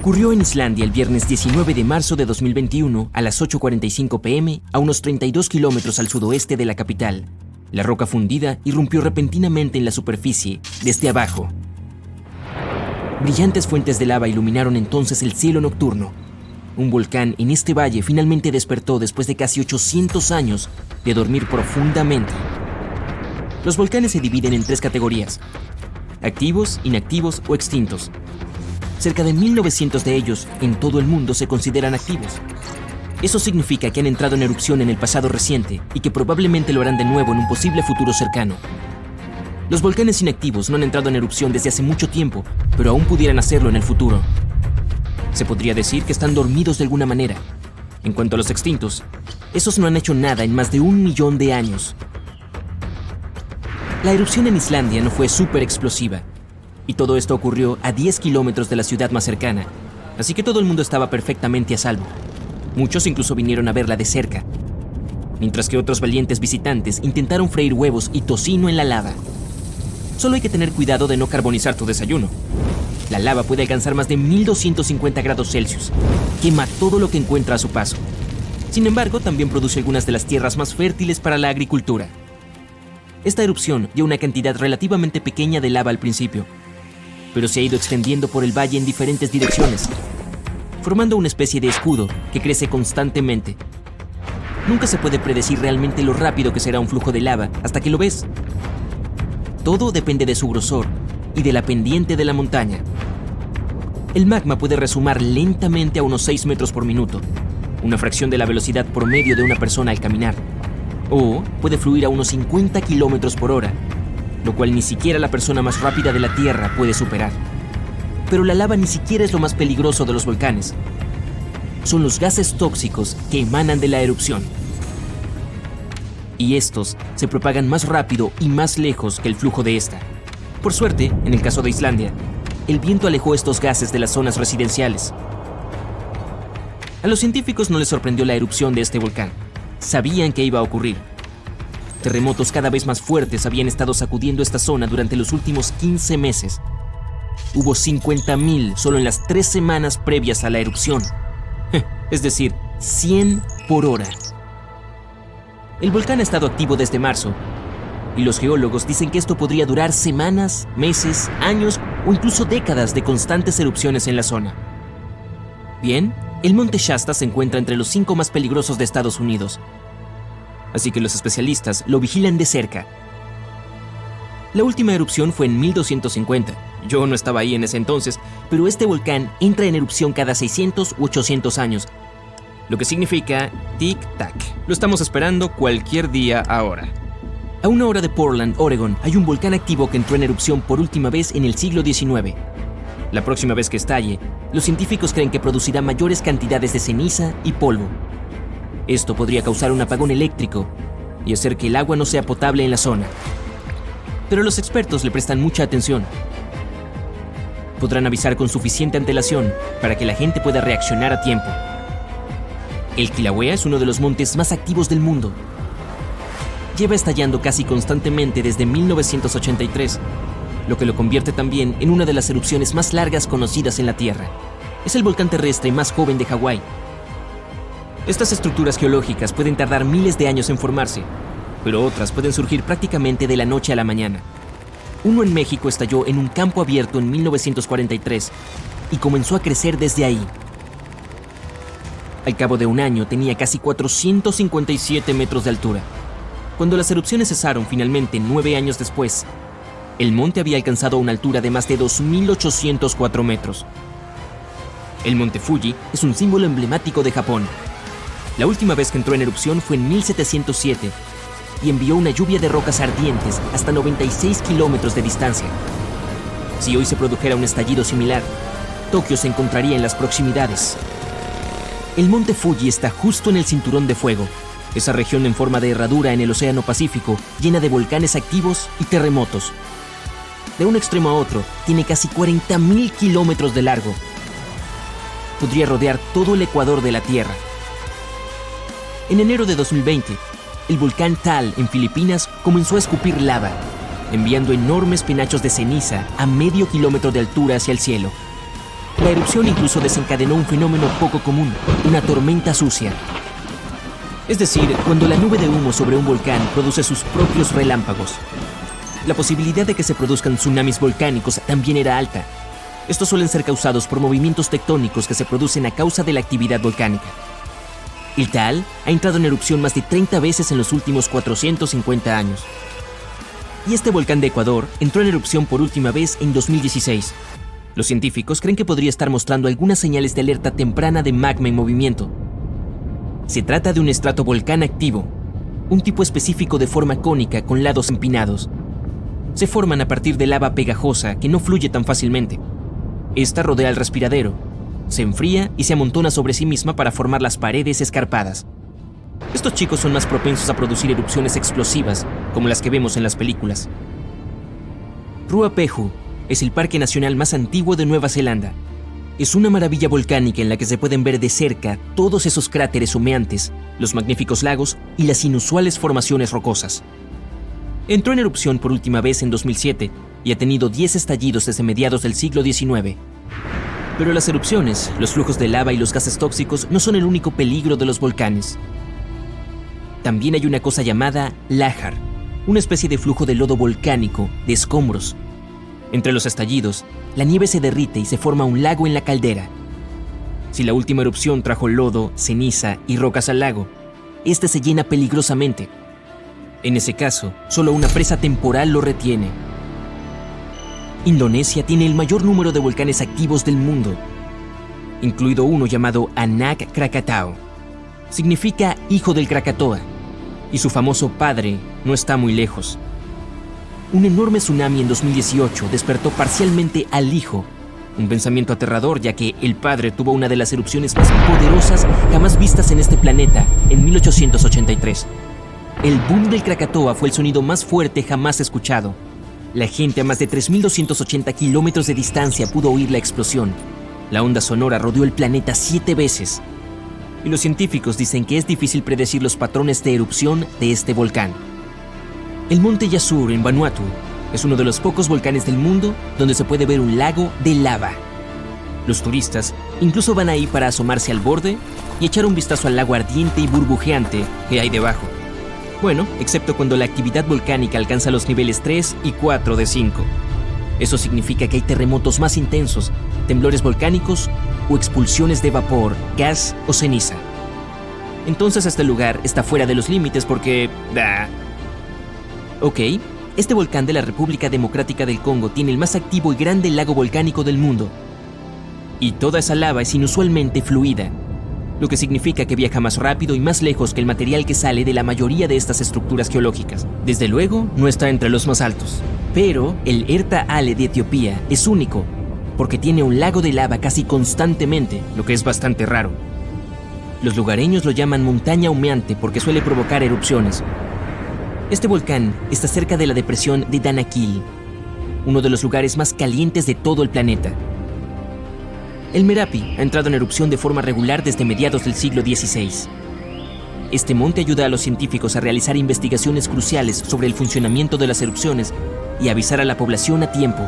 Ocurrió en Islandia el viernes 19 de marzo de 2021 a las 8:45 p.m. a unos 32 kilómetros al sudoeste de la capital. La roca fundida irrumpió repentinamente en la superficie, desde abajo. Brillantes fuentes de lava iluminaron entonces el cielo nocturno. Un volcán en este valle finalmente despertó después de casi 800 años de dormir profundamente. Los volcanes se dividen en 3 categorías: activos, inactivos o extintos. Cerca de 1900 de ellos en todo el mundo se consideran activos. Eso significa que han entrado en erupción en el pasado reciente y que probablemente lo harán de nuevo en un posible futuro cercano. Los volcanes inactivos no han entrado en erupción desde hace mucho tiempo, pero aún pudieran hacerlo en el futuro. Se podría decir que están dormidos de alguna manera. En cuanto a los extintos, esos no han hecho nada en más de 1 millón de años. La erupción en Islandia no fue súper explosiva, y todo esto ocurrió a 10 kilómetros de la ciudad más cercana, así que todo el mundo estaba perfectamente a salvo. Muchos incluso vinieron a verla de cerca, mientras que otros valientes visitantes intentaron freír huevos y tocino en la lava. Solo hay que tener cuidado de no carbonizar tu desayuno. La lava puede alcanzar más de 1250 grados Celsius. Quema todo lo que encuentra a su paso. Sin embargo, también produce algunas de las tierras más fértiles para la agricultura. Esta erupción dio una cantidad relativamente pequeña de lava al principio, pero se ha ido extendiendo por el valle en diferentes direcciones, formando una especie de escudo que crece constantemente. Nunca se puede predecir realmente lo rápido que será un flujo de lava hasta que lo ves. Todo depende de su grosor y de la pendiente de la montaña. El magma puede resumar lentamente a unos 6 metros por minuto, una fracción de la velocidad promedio de una persona al caminar, o puede fluir a unos 50 kilómetros por hora, lo cual ni siquiera la persona más rápida de la Tierra puede superar. Pero la lava ni siquiera es lo más peligroso de los volcanes. Son los gases tóxicos que emanan de la erupción. Y estos se propagan más rápido y más lejos que el flujo de esta. Por suerte, en el caso de Islandia, el viento alejó estos gases de las zonas residenciales. A los científicos no les sorprendió la erupción de este volcán. Sabían que iba a ocurrir. Terremotos cada vez más fuertes habían estado sacudiendo esta zona durante los últimos 15 meses. Hubo 50.000 solo en las 3 semanas previas a la erupción. Es decir, 100 por hora. El volcán ha estado activo desde marzo, y los geólogos dicen que esto podría durar semanas, meses, años o incluso décadas de constantes erupciones en la zona. Bien, el monte Shasta se encuentra entre los 5 más peligrosos de Estados Unidos, así que los especialistas lo vigilan de cerca. La última erupción fue en 1250. Yo no estaba ahí en ese entonces, pero este volcán entra en erupción cada 600 u 800 años, lo que significa tic-tac. Lo estamos esperando cualquier día ahora. A 1 hora de Portland, Oregon, hay un volcán activo que entró en erupción por última vez en el siglo XIX. La próxima vez que estalle, los científicos creen que producirá mayores cantidades de ceniza y polvo. Esto podría causar un apagón eléctrico y hacer que el agua no sea potable en la zona. Pero los expertos le prestan mucha atención. Podrán avisar con suficiente antelación para que la gente pueda reaccionar a tiempo. El Kilauea es uno de los montes más activos del mundo. Lleva estallando casi constantemente desde 1983, lo que lo convierte también en una de las erupciones más largas conocidas en la Tierra. Es el volcán terrestre más joven de Hawái. Estas estructuras geológicas pueden tardar miles de años en formarse, pero otras pueden surgir prácticamente de la noche a la mañana. Uno en México estalló en un campo abierto en 1943 y comenzó a crecer desde ahí. Al cabo de un año tenía casi 457 metros de altura. Cuando las erupciones cesaron finalmente 9 años después, el monte había alcanzado una altura de más de 2.804 metros. El monte Fuji es un símbolo emblemático de Japón. La última vez que entró en erupción fue en 1707 y envió una lluvia de rocas ardientes hasta 96 kilómetros de distancia. Si hoy se produjera un estallido similar, Tokio se encontraría en las proximidades. El monte Fuji está justo en el cinturón de fuego, esa región en forma de herradura en el Océano Pacífico, llena de volcanes activos y terremotos. De un extremo a otro, tiene casi 40.000 kilómetros de largo. Podría rodear todo el ecuador de la Tierra. En enero de 2020, el volcán Taal en Filipinas comenzó a escupir lava, enviando enormes penachos de ceniza a medio kilómetro de altura hacia el cielo. La erupción incluso desencadenó un fenómeno poco común, una tormenta sucia. Es decir, cuando la nube de humo sobre un volcán produce sus propios relámpagos. La posibilidad de que se produzcan tsunamis volcánicos también era alta. Estos suelen ser causados por movimientos tectónicos que se producen a causa de la actividad volcánica. El Taal ha entrado en erupción más de 30 veces en los últimos 450 años. Y este volcán de Ecuador entró en erupción por última vez en 2016. Los científicos creen que podría estar mostrando algunas señales de alerta temprana de magma en movimiento. Se trata de un estratovolcán activo, un tipo específico de forma cónica con lados empinados. Se forman a partir de lava pegajosa que no fluye tan fácilmente. Esta rodea el respiradero, se enfría y se amontona sobre sí misma para formar las paredes escarpadas. Estos chicos son más propensos a producir erupciones explosivas, como las que vemos en las películas. Ruapehu es el parque nacional más antiguo de Nueva Zelanda. Es una maravilla volcánica en la que se pueden ver de cerca todos esos cráteres humeantes, los magníficos lagos y las inusuales formaciones rocosas. Entró en erupción por última vez en 2007 y ha tenido 10 estallidos desde mediados del siglo XIX. Pero las erupciones, los flujos de lava y los gases tóxicos no son el único peligro de los volcanes. También hay una cosa llamada lájar, una especie de flujo de lodo volcánico, de escombros. Entre los estallidos, la nieve se derrite y se forma un lago en la caldera. Si la última erupción trajo lodo, ceniza y rocas al lago, este se llena peligrosamente. En ese caso, solo una presa temporal lo retiene. Indonesia tiene el mayor número de volcanes activos del mundo, incluido uno llamado Anak Krakatau. Significa hijo del Krakatoa, y su famoso padre no está muy lejos. Un enorme tsunami en 2018 despertó parcialmente al hijo, un pensamiento aterrador ya que el padre tuvo una de las erupciones más poderosas jamás vistas en este planeta en 1883. El boom del Krakatoa fue el sonido más fuerte jamás escuchado. La gente a más de 3.280 kilómetros de distancia pudo oír la explosión. La onda sonora rodeó el planeta 7 veces. Y los científicos dicen que es difícil predecir los patrones de erupción de este volcán. El monte Yasur en Vanuatu es uno de los pocos volcanes del mundo donde se puede ver un lago de lava. Los turistas incluso van ahí para asomarse al borde y echar un vistazo al lago ardiente y burbujeante que hay debajo. Bueno, excepto cuando la actividad volcánica alcanza los niveles 3 y 4 de 5. Eso significa que hay terremotos más intensos, temblores volcánicos o expulsiones de vapor, gas o ceniza. Entonces este lugar está fuera de los límites porque... Ok, este volcán de la República Democrática del Congo tiene el más activo y grande lago volcánico del mundo. Y toda esa lava es inusualmente fluida, lo que significa que viaja más rápido y más lejos que el material que sale de la mayoría de estas estructuras geológicas. Desde luego, no está entre los más altos. Pero el Erta Ale de Etiopía es único, porque tiene un lago de lava casi constantemente, lo que es bastante raro. Los lugareños lo llaman montaña humeante porque suele provocar erupciones. Este volcán está cerca de la depresión de Danakil, uno de los lugares más calientes de todo el planeta. El Merapi ha entrado en erupción de forma regular desde mediados del siglo XVI. Este monte ayuda a los científicos a realizar investigaciones cruciales sobre el funcionamiento de las erupciones y avisar a la población a tiempo.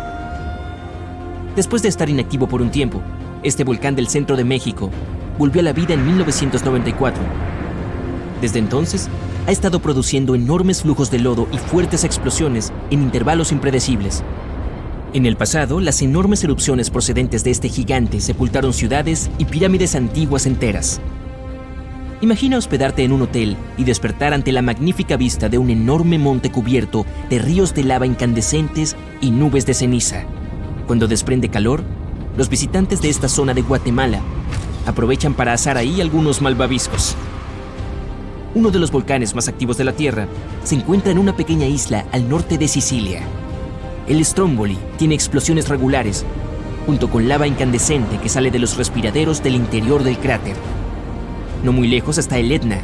Después de estar inactivo por un tiempo, este volcán del centro de México volvió a la vida en 1994. Desde entonces, ha estado produciendo enormes flujos de lodo y fuertes explosiones en intervalos impredecibles. En el pasado, las enormes erupciones procedentes de este gigante sepultaron ciudades y pirámides antiguas enteras. Imagina hospedarte en un hotel y despertar ante la magnífica vista de un enorme monte cubierto de ríos de lava incandescentes y nubes de ceniza. Cuando desprende calor, los visitantes de esta zona de Guatemala aprovechan para asar ahí algunos malvaviscos. Uno de los volcanes más activos de la Tierra se encuentra en una pequeña isla al norte de Sicilia. El Stromboli tiene explosiones regulares, junto con lava incandescente que sale de los respiraderos del interior del cráter. No muy lejos está el Etna,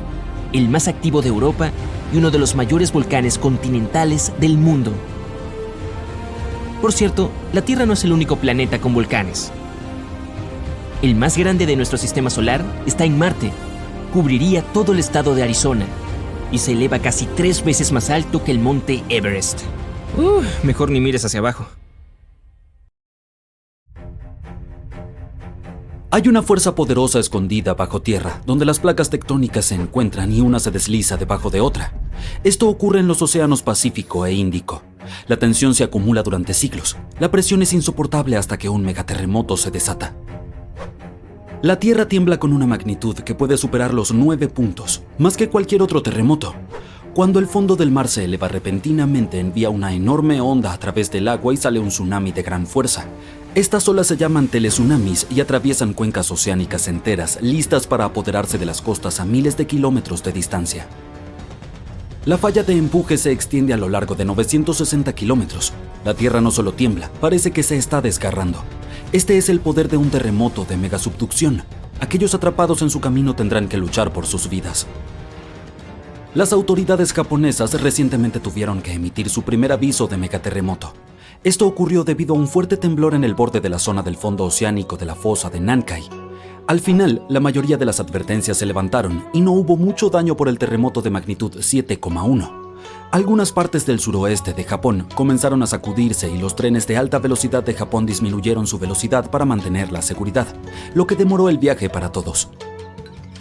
el más activo de Europa y uno de los mayores volcanes continentales del mundo. Por cierto, la Tierra no es el único planeta con volcanes. El más grande de nuestro sistema solar está en Marte. Cubriría todo el estado de Arizona y se eleva casi 3 veces más alto que el monte Everest. Mejor ni mires hacia abajo. Hay una fuerza poderosa escondida bajo tierra, donde las placas tectónicas se encuentran y una se desliza debajo de otra. Esto ocurre en los océanos Pacífico e Índico. La tensión se acumula durante siglos. La presión es insoportable hasta que un megaterremoto se desata. La Tierra tiembla con una magnitud que puede superar los 9 puntos, más que cualquier otro terremoto. Cuando el fondo del mar se eleva repentinamente, envía una enorme onda a través del agua y sale un tsunami de gran fuerza. Estas olas se llaman teletsunamis y atraviesan cuencas oceánicas enteras, listas para apoderarse de las costas a miles de kilómetros de distancia. La falla de empuje se extiende a lo largo de 960 kilómetros. La Tierra no solo tiembla, parece que se está desgarrando. Este es el poder de un terremoto de megasubducción. Aquellos atrapados en su camino tendrán que luchar por sus vidas. Las autoridades japonesas recientemente tuvieron que emitir su primer aviso de megaterremoto. Esto ocurrió debido a un fuerte temblor en el borde de la zona del fondo oceánico de la fosa de Nankai. Al final, la mayoría de las advertencias se levantaron y no hubo mucho daño por el terremoto de magnitud 7,1. Algunas partes del suroeste de Japón comenzaron a sacudirse y los trenes de alta velocidad de Japón disminuyeron su velocidad para mantener la seguridad, lo que demoró el viaje para todos.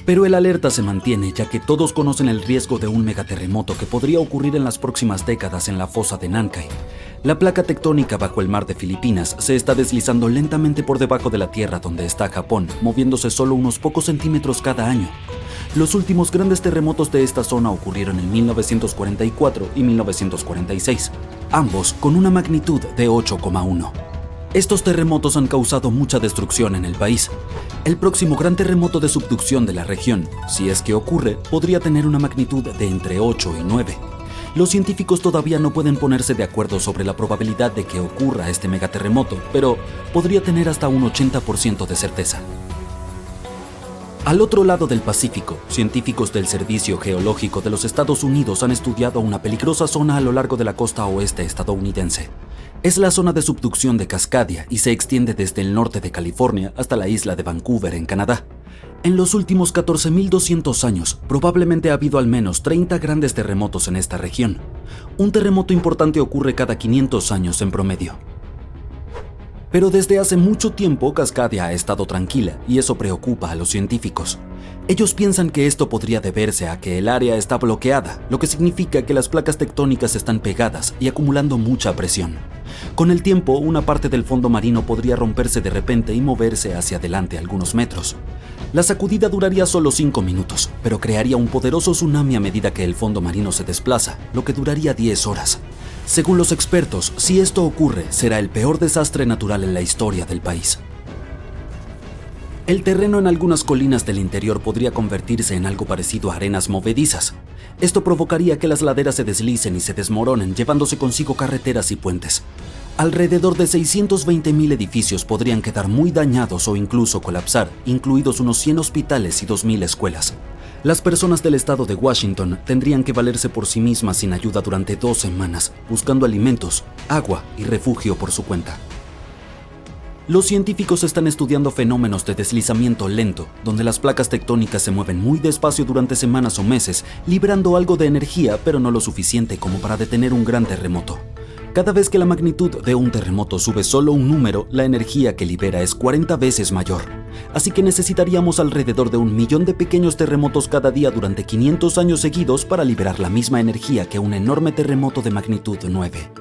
Pero el alerta se mantiene, ya que todos conocen el riesgo de un megaterremoto que podría ocurrir en las próximas décadas en la fosa de Nankai. La placa tectónica bajo el mar de Filipinas se está deslizando lentamente por debajo de la tierra donde está Japón, moviéndose solo unos pocos centímetros cada año. Los últimos grandes terremotos de esta zona ocurrieron en 1944 y 1946, ambos con una magnitud de 8,1. Estos terremotos han causado mucha destrucción en el país. El próximo gran terremoto de subducción de la región, si es que ocurre, podría tener una magnitud de entre 8 y 9. Los científicos todavía no pueden ponerse de acuerdo sobre la probabilidad de que ocurra este megaterremoto, pero podría tener hasta un 80% de certeza. Al otro lado del Pacífico, científicos del Servicio Geológico de los Estados Unidos han estudiado una peligrosa zona a lo largo de la costa oeste estadounidense. Es la zona de subducción de Cascadia y se extiende desde el norte de California hasta la isla de Vancouver, en Canadá. En los últimos 14.200 años, probablemente ha habido al menos 30 grandes terremotos en esta región. Un terremoto importante ocurre cada 500 años en promedio. Pero desde hace mucho tiempo Cascadia ha estado tranquila y eso preocupa a los científicos. Ellos piensan que esto podría deberse a que el área está bloqueada, lo que significa que las placas tectónicas están pegadas y acumulando mucha presión. Con el tiempo, una parte del fondo marino podría romperse de repente y moverse hacia adelante algunos metros. La sacudida duraría solo 5 minutos, pero crearía un poderoso tsunami a medida que el fondo marino se desplaza, lo que duraría 10 horas. Según los expertos, si esto ocurre, será el peor desastre natural en la historia del país. El terreno en algunas colinas del interior podría convertirse en algo parecido a arenas movedizas. Esto provocaría que las laderas se deslicen y se desmoronen, llevándose consigo carreteras y puentes. Alrededor de 620.000 edificios podrían quedar muy dañados o incluso colapsar, incluidos unos 100 hospitales y 2.000 escuelas. Las personas del estado de Washington tendrían que valerse por sí mismas sin ayuda durante 2 semanas, buscando alimentos, agua y refugio por su cuenta. Los científicos están estudiando fenómenos de deslizamiento lento, donde las placas tectónicas se mueven muy despacio durante semanas o meses, liberando algo de energía, pero no lo suficiente como para detener un gran terremoto. Cada vez que la magnitud de un terremoto sube solo un número, la energía que libera es 40 veces mayor. Así que necesitaríamos alrededor de 1 millón de pequeños terremotos cada día durante 500 años seguidos para liberar la misma energía que un enorme terremoto de magnitud 9.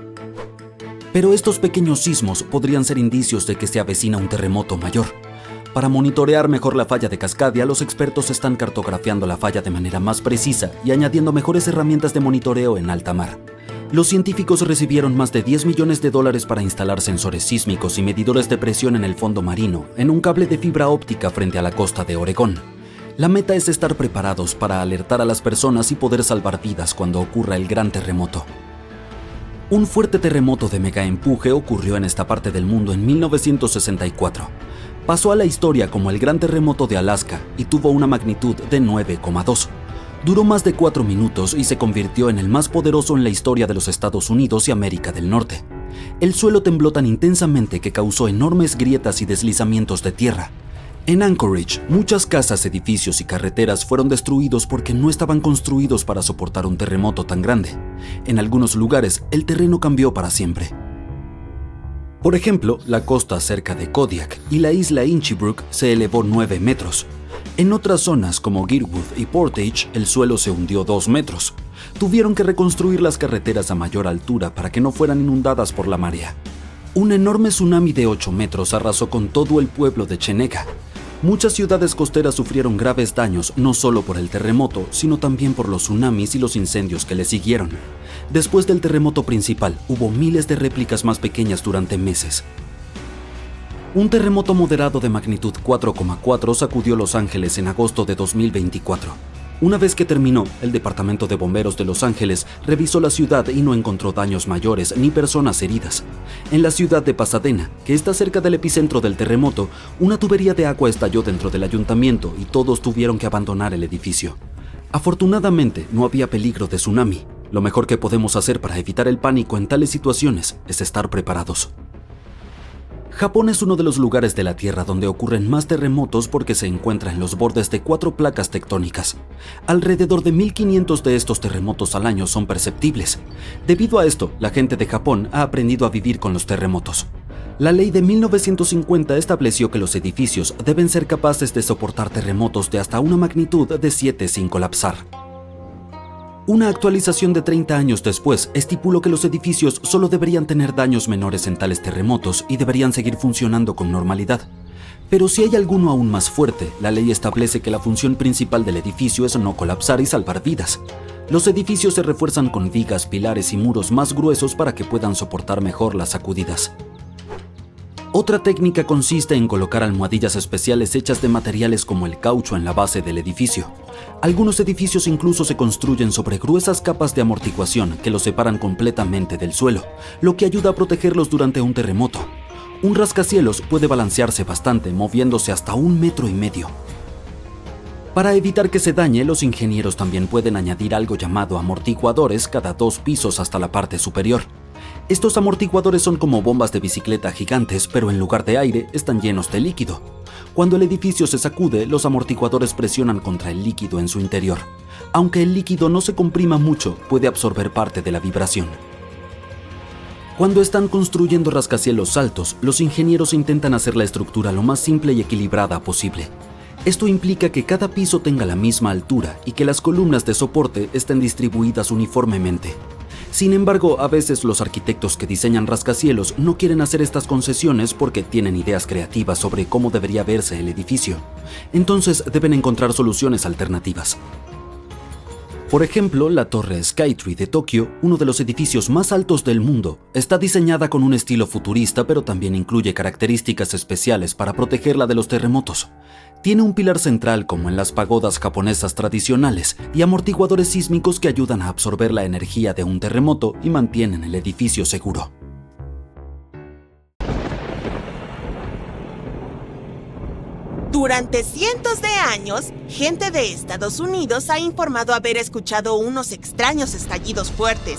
Pero estos pequeños sismos podrían ser indicios de que se avecina un terremoto mayor. Para monitorear mejor la falla de Cascadia, los expertos están cartografiando la falla de manera más precisa y añadiendo mejores herramientas de monitoreo en alta mar. Los científicos recibieron más de $10 millones para instalar sensores sísmicos y medidores de presión en el fondo marino, en un cable de fibra óptica frente a la costa de Oregón. La meta es estar preparados para alertar a las personas y poder salvar vidas cuando ocurra el gran terremoto. Un fuerte terremoto de megaempuje ocurrió en esta parte del mundo en 1964. Pasó a la historia como el Gran Terremoto de Alaska y tuvo una magnitud de 9,2. Duró más de 4 minutos y se convirtió en el más poderoso en la historia de los Estados Unidos y América del Norte. El suelo tembló tan intensamente que causó enormes grietas y deslizamientos de tierra. En Anchorage, muchas casas, edificios y carreteras fueron destruidos porque no estaban construidos para soportar un terremoto tan grande. En algunos lugares, el terreno cambió para siempre. Por ejemplo, la costa cerca de Kodiak y la isla Inchbrook se elevó 9 metros. En otras zonas como Girwood y Portage, el suelo se hundió 2 metros. Tuvieron que reconstruir las carreteras a mayor altura para que no fueran inundadas por la marea. Un enorme tsunami de 8 metros arrasó con todo el pueblo de Chenega. Muchas ciudades costeras sufrieron graves daños no solo por el terremoto, sino también por los tsunamis y los incendios que le siguieron. Después del terremoto principal, hubo miles de réplicas más pequeñas durante meses. Un terremoto moderado de magnitud 4,4 sacudió Los Ángeles en agosto de 2024. Una vez que terminó, el Departamento de Bomberos de Los Ángeles revisó la ciudad y no encontró daños mayores ni personas heridas. En la ciudad de Pasadena, que está cerca del epicentro del terremoto, una tubería de agua estalló dentro del ayuntamiento y todos tuvieron que abandonar el edificio. Afortunadamente, no había peligro de tsunami. Lo mejor que podemos hacer para evitar el pánico en tales situaciones es estar preparados. Japón es uno de los lugares de la Tierra donde ocurren más terremotos porque se encuentra en los bordes de 4 placas tectónicas. Alrededor de 1500 de estos terremotos al año son perceptibles. Debido a esto, la gente de Japón ha aprendido a vivir con los terremotos. La ley de 1950 estableció que los edificios deben ser capaces de soportar terremotos de hasta una magnitud de 7 sin colapsar. Una actualización de 30 años después estipuló que los edificios solo deberían tener daños menores en tales terremotos y deberían seguir funcionando con normalidad. Pero si hay alguno aún más fuerte, la ley establece que la función principal del edificio es no colapsar y salvar vidas. Los edificios se refuerzan con vigas, pilares y muros más gruesos para que puedan soportar mejor las sacudidas. Otra técnica consiste en colocar almohadillas especiales hechas de materiales como el caucho en la base del edificio. Algunos edificios incluso se construyen sobre gruesas capas de amortiguación que los separan completamente del suelo, lo que ayuda a protegerlos durante un terremoto. Un rascacielos puede balancearse bastante, moviéndose hasta 1,5 metros. Para evitar que se dañe, los ingenieros también pueden añadir algo llamado amortiguadores cada 2 pisos hasta la parte superior. Estos amortiguadores son como bombas de bicicleta gigantes, pero en lugar de aire están llenos de líquido. Cuando el edificio se sacude, los amortiguadores presionan contra el líquido en su interior. Aunque el líquido no se comprima mucho, puede absorber parte de la vibración. Cuando están construyendo rascacielos altos, los ingenieros intentan hacer la estructura lo más simple y equilibrada posible. Esto implica que cada piso tenga la misma altura y que las columnas de soporte estén distribuidas uniformemente. Sin embargo, a veces los arquitectos que diseñan rascacielos no quieren hacer estas concesiones porque tienen ideas creativas sobre cómo debería verse el edificio. Entonces deben encontrar soluciones alternativas. Por ejemplo, la Torre Skytree de Tokio, uno de los edificios más altos del mundo, está diseñada con un estilo futurista, pero también incluye características especiales para protegerla de los terremotos. Tiene un pilar central como en las pagodas japonesas tradicionales y amortiguadores sísmicos que ayudan a absorber la energía de un terremoto y mantienen el edificio seguro. Durante cientos de años, gente de Estados Unidos ha informado haber escuchado unos extraños estallidos fuertes.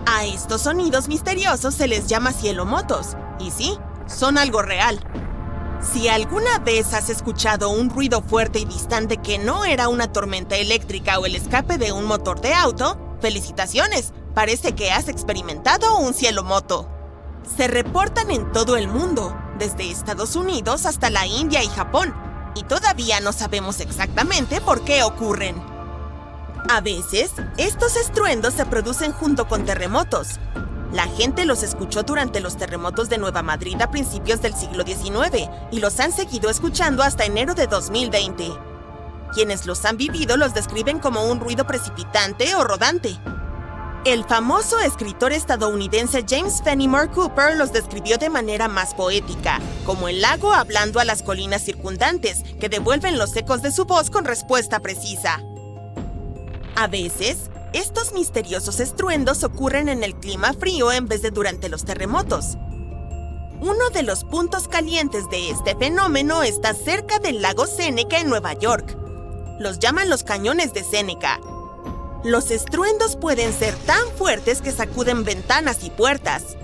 A estos sonidos misteriosos se les llama cielomotos, y sí, son algo real. Si alguna vez has escuchado un ruido fuerte y distante que no era una tormenta eléctrica o el escape de un motor de auto, ¡felicitaciones! Parece que has experimentado un cielomoto. Se reportan en todo el mundo, desde Estados Unidos hasta la India y Japón, y todavía no sabemos exactamente por qué ocurren. A veces, estos estruendos se producen junto con terremotos. La gente los escuchó durante los terremotos de Nueva Madrid a principios del siglo XIX y los han seguido escuchando hasta enero de 2020. Quienes los han vivido los describen como un ruido precipitante o rodante. El famoso escritor estadounidense James Fenimore Cooper los describió de manera más poética, como el lago hablando a las colinas circundantes, que devuelven los ecos de su voz con respuesta precisa. A veces, estos misteriosos estruendos ocurren en el clima frío en vez de durante los terremotos. Uno de los puntos calientes de este fenómeno está cerca del lago Seneca en Nueva York. Los llaman los cañones de Seneca. Los estruendos pueden ser tan fuertes que sacuden ventanas y puertas.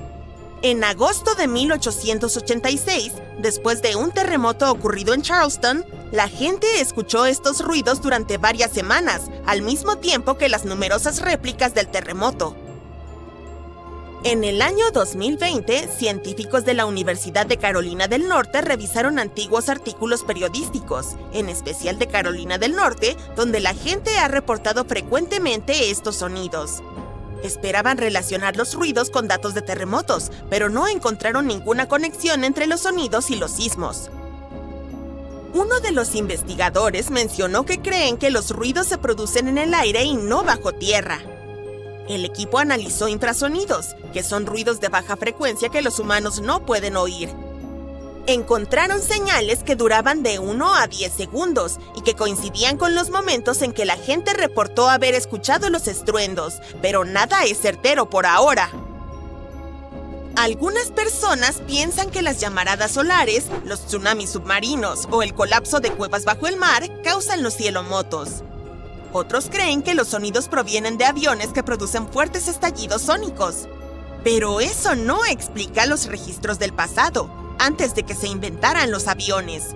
En agosto de 1886, después de un terremoto ocurrido en Charleston, la gente escuchó estos ruidos durante varias semanas, al mismo tiempo que las numerosas réplicas del terremoto. En el año 2020, científicos de la Universidad de Carolina del Norte revisaron antiguos artículos periodísticos, en especial de Carolina del Norte, donde la gente ha reportado frecuentemente estos sonidos. Esperaban relacionar los ruidos con datos de terremotos, pero no encontraron ninguna conexión entre los sonidos y los sismos. Uno de los investigadores mencionó que creen que los ruidos se producen en el aire y no bajo tierra. El equipo analizó infrasonidos, que son ruidos de baja frecuencia que los humanos no pueden oír. Encontraron señales que duraban de 1 a 10 segundos y que coincidían con los momentos en que la gente reportó haber escuchado los estruendos, pero nada es certero por ahora. Algunas personas piensan que las llamaradas solares, los tsunamis submarinos o el colapso de cuevas bajo el mar causan los cielomotos. Otros creen que los sonidos provienen de aviones que producen fuertes estallidos sónicos. Pero eso no explica los registros del pasado, antes de que se inventaran los aviones.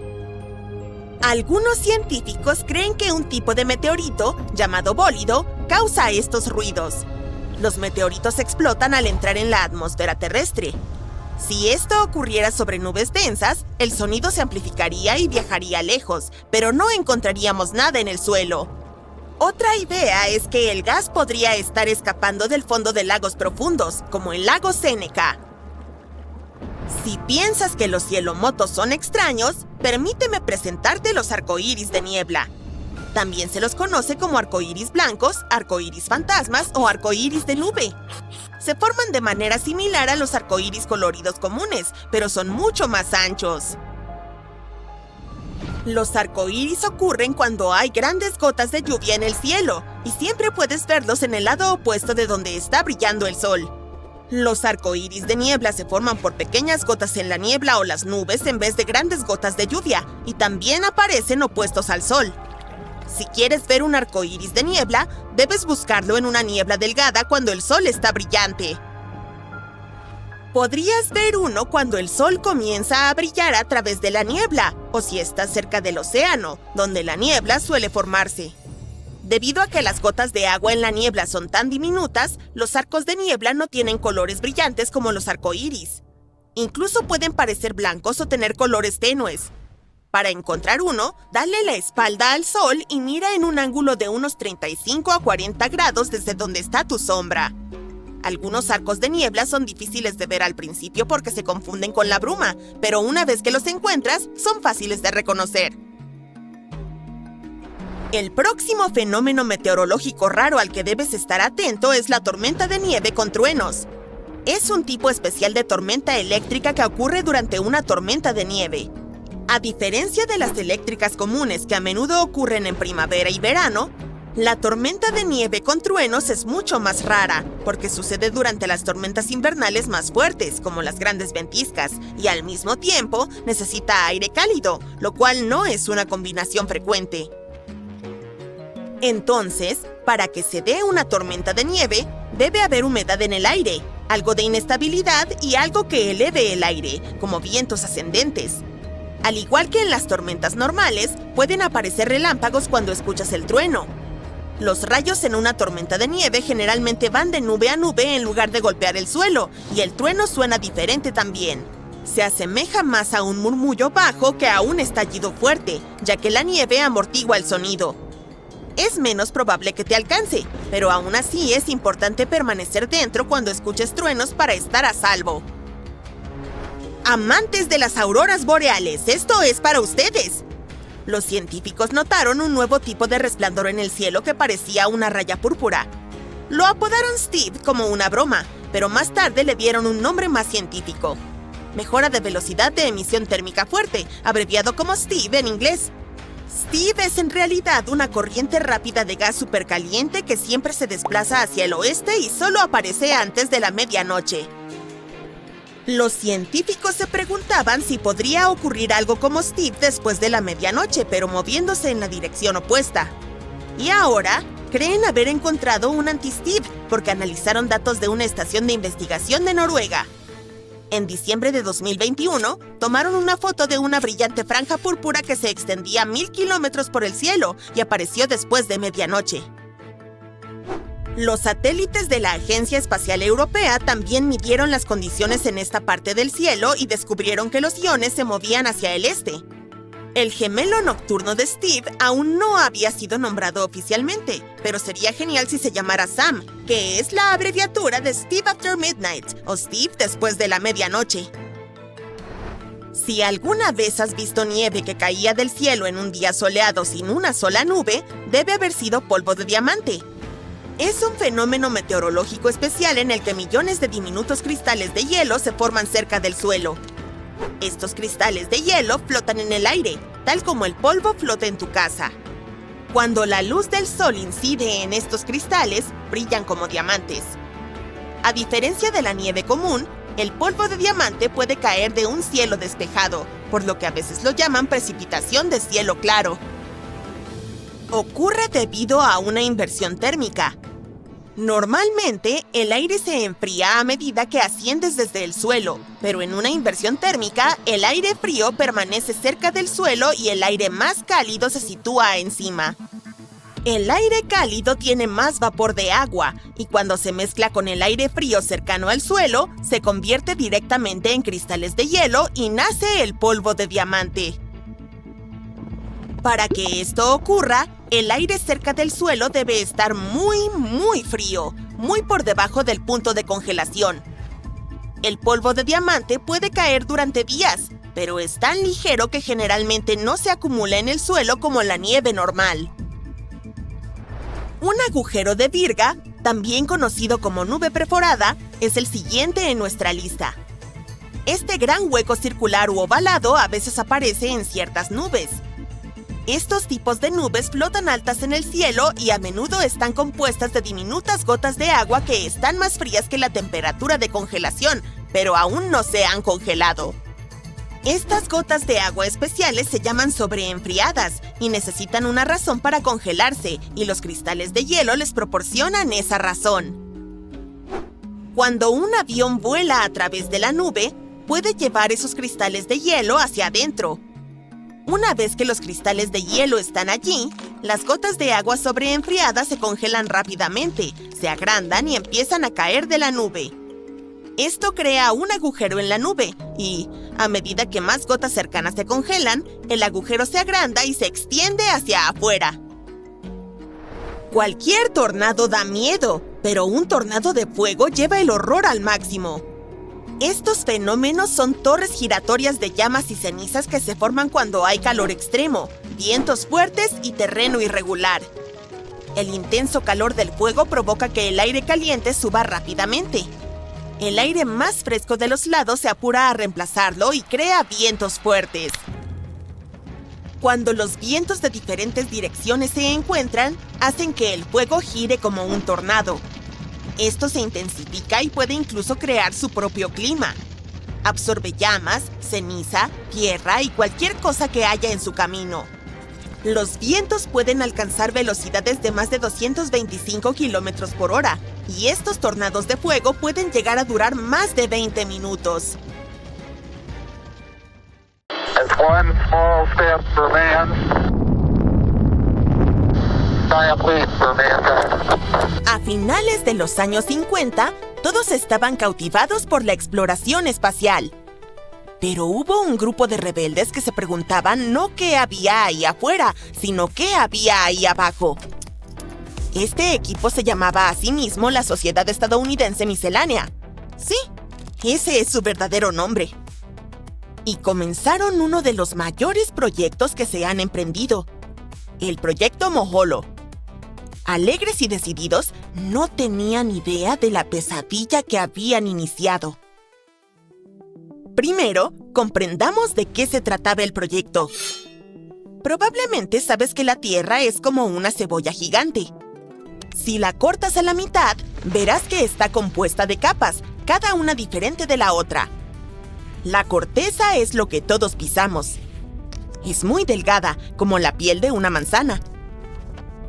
Algunos científicos creen que un tipo de meteorito, llamado bólido, causa estos ruidos. Los meteoritos explotan al entrar en la atmósfera terrestre. Si esto ocurriera sobre nubes densas, el sonido se amplificaría y viajaría lejos, pero no encontraríamos nada en el suelo. Otra idea es que el gas podría estar escapando del fondo de lagos profundos, como el lago Seneca. Si piensas que los cielomotos son extraños, permíteme presentarte los arcoíris de niebla. También se los conoce como arcoíris blancos, arcoíris fantasmas o arcoíris de nube. Se forman de manera similar a los arcoíris coloridos comunes, pero son mucho más anchos. Los arcoíris ocurren cuando hay grandes gotas de lluvia en el cielo, y siempre puedes verlos en el lado opuesto de donde está brillando el sol. Los arcoíris de niebla se forman por pequeñas gotas en la niebla o las nubes en vez de grandes gotas de lluvia, y también aparecen opuestos al sol. Si quieres ver un arcoíris de niebla, debes buscarlo en una niebla delgada cuando el sol está brillante. Podrías ver uno cuando el sol comienza a brillar a través de la niebla, o si estás cerca del océano, donde la niebla suele formarse. Debido a que las gotas de agua en la niebla son tan diminutas, los arcos de niebla no tienen colores brillantes como los arcoíris. Incluso pueden parecer blancos o tener colores tenues. Para encontrar uno, dale la espalda al sol y mira en un ángulo de unos 35 a 40 grados desde donde está tu sombra. Algunos arcos de niebla son difíciles de ver al principio porque se confunden con la bruma, pero una vez que los encuentras, son fáciles de reconocer. El próximo fenómeno meteorológico raro al que debes estar atento es la tormenta de nieve con truenos. Es un tipo especial de tormenta eléctrica que ocurre durante una tormenta de nieve. A diferencia de las eléctricas comunes que a menudo ocurren en primavera y verano, la tormenta de nieve con truenos es mucho más rara, porque sucede durante las tormentas invernales más fuertes, como las grandes ventiscas, y al mismo tiempo necesita aire cálido, lo cual no es una combinación frecuente. Entonces, para que se dé una tormenta de nieve, debe haber humedad en el aire, algo de inestabilidad y algo que eleve el aire, como vientos ascendentes. Al igual que en las tormentas normales, pueden aparecer relámpagos cuando escuchas el trueno. Los rayos en una tormenta de nieve generalmente van de nube a nube en lugar de golpear el suelo, y el trueno suena diferente también. Se asemeja más a un murmullo bajo que a un estallido fuerte, ya que la nieve amortigua el sonido. Es menos probable que te alcance, pero aún así es importante permanecer dentro cuando escuches truenos para estar a salvo. Amantes de las auroras boreales, esto es para ustedes. Los científicos notaron un nuevo tipo de resplandor en el cielo que parecía una raya púrpura. Lo apodaron Steve como una broma, pero más tarde le dieron un nombre más científico. Mejora de velocidad de emisión térmica fuerte, abreviado como Steve en inglés. Steve es en realidad una corriente rápida de gas supercaliente que siempre se desplaza hacia el oeste y solo aparece antes de la medianoche. Los científicos se preguntaban si podría ocurrir algo como Steve después de la medianoche, pero moviéndose en la dirección opuesta. Y ahora, creen haber encontrado un anti-Steve porque analizaron datos de una estación de investigación de Noruega. En diciembre de 2021, tomaron una foto de una brillante franja púrpura que se extendía 1000 kilómetros por el cielo y apareció después de medianoche. Los satélites de la Agencia Espacial Europea también midieron las condiciones en esta parte del cielo y descubrieron que los iones se movían hacia el este. El gemelo nocturno de Steve aún no había sido nombrado oficialmente, pero sería genial si se llamara Sam, que es la abreviatura de Steve After Midnight, o Steve después de la medianoche. Si alguna vez has visto nieve que caía del cielo en un día soleado sin una sola nube, debe haber sido polvo de diamante. Es un fenómeno meteorológico especial en el que millones de diminutos cristales de hielo se forman cerca del suelo. Estos cristales de hielo flotan en el aire, tal como el polvo flota en tu casa. Cuando la luz del sol incide en estos cristales, brillan como diamantes. A diferencia de la nieve común, el polvo de diamante puede caer de un cielo despejado, por lo que a veces lo llaman precipitación de cielo claro. Ocurre debido a una inversión térmica. Normalmente, el aire se enfría a medida que asciendes desde el suelo, pero en una inversión térmica, el aire frío permanece cerca del suelo y el aire más cálido se sitúa encima. El aire cálido tiene más vapor de agua, y cuando se mezcla con el aire frío cercano al suelo, se convierte directamente en cristales de hielo y nace el polvo de diamante. Para que esto ocurra, el aire cerca del suelo debe estar muy frío, muy por debajo del punto de congelación. El polvo de diamante puede caer durante días, pero es tan ligero que generalmente no se acumula en el suelo como la nieve normal. Un agujero de Virga, también conocido como nube perforada, es el siguiente en nuestra lista. Este gran hueco circular u ovalado a veces aparece en ciertas nubes. Estos tipos de nubes flotan altas en el cielo y a menudo están compuestas de diminutas gotas de agua que están más frías que la temperatura de congelación, pero aún no se han congelado. Estas gotas de agua especiales se llaman sobreenfriadas y necesitan una razón para congelarse, y los cristales de hielo les proporcionan esa razón. Cuando un avión vuela a través de la nube, puede llevar esos cristales de hielo hacia adentro. Una vez que los cristales de hielo están allí, las gotas de agua sobreenfriadas se congelan rápidamente, se agrandan y empiezan a caer de la nube. Esto crea un agujero en la nube y, a medida que más gotas cercanas se congelan, el agujero se agranda y se extiende hacia afuera. Cualquier tornado da miedo, pero un tornado de fuego lleva el horror al máximo. Estos fenómenos son torres giratorias de llamas y cenizas que se forman cuando hay calor extremo, vientos fuertes y terreno irregular. El intenso calor del fuego provoca que el aire caliente suba rápidamente. El aire más fresco de los lados se apura a reemplazarlo y crea vientos fuertes. Cuando los vientos de diferentes direcciones se encuentran, hacen que el fuego gire como un tornado. Esto se intensifica y puede incluso crear su propio clima. Absorbe llamas, ceniza, tierra y cualquier cosa que haya en su camino. Los vientos pueden alcanzar velocidades de más de 225 kilómetros por hora, y estos tornados de fuego pueden llegar a durar más de 20 minutos. One small step for man. A finales de los años 50, todos estaban cautivados por la exploración espacial. Pero hubo un grupo de rebeldes que se preguntaban no qué había ahí afuera, sino qué había ahí abajo. Este equipo se llamaba a sí mismo la Sociedad Estadounidense Miscelánea. Sí, ese es su verdadero nombre. Y comenzaron uno de los mayores proyectos que se han emprendido, el Proyecto Moholo. Alegres y decididos, no tenían idea de la pesadilla que habían iniciado. Primero, comprendamos de qué se trataba el proyecto. Probablemente sabes que la Tierra es como una cebolla gigante. Si la cortas a la mitad, verás que está compuesta de capas, cada una diferente de la otra. La corteza es lo que todos pisamos. Es muy delgada, como la piel de una manzana.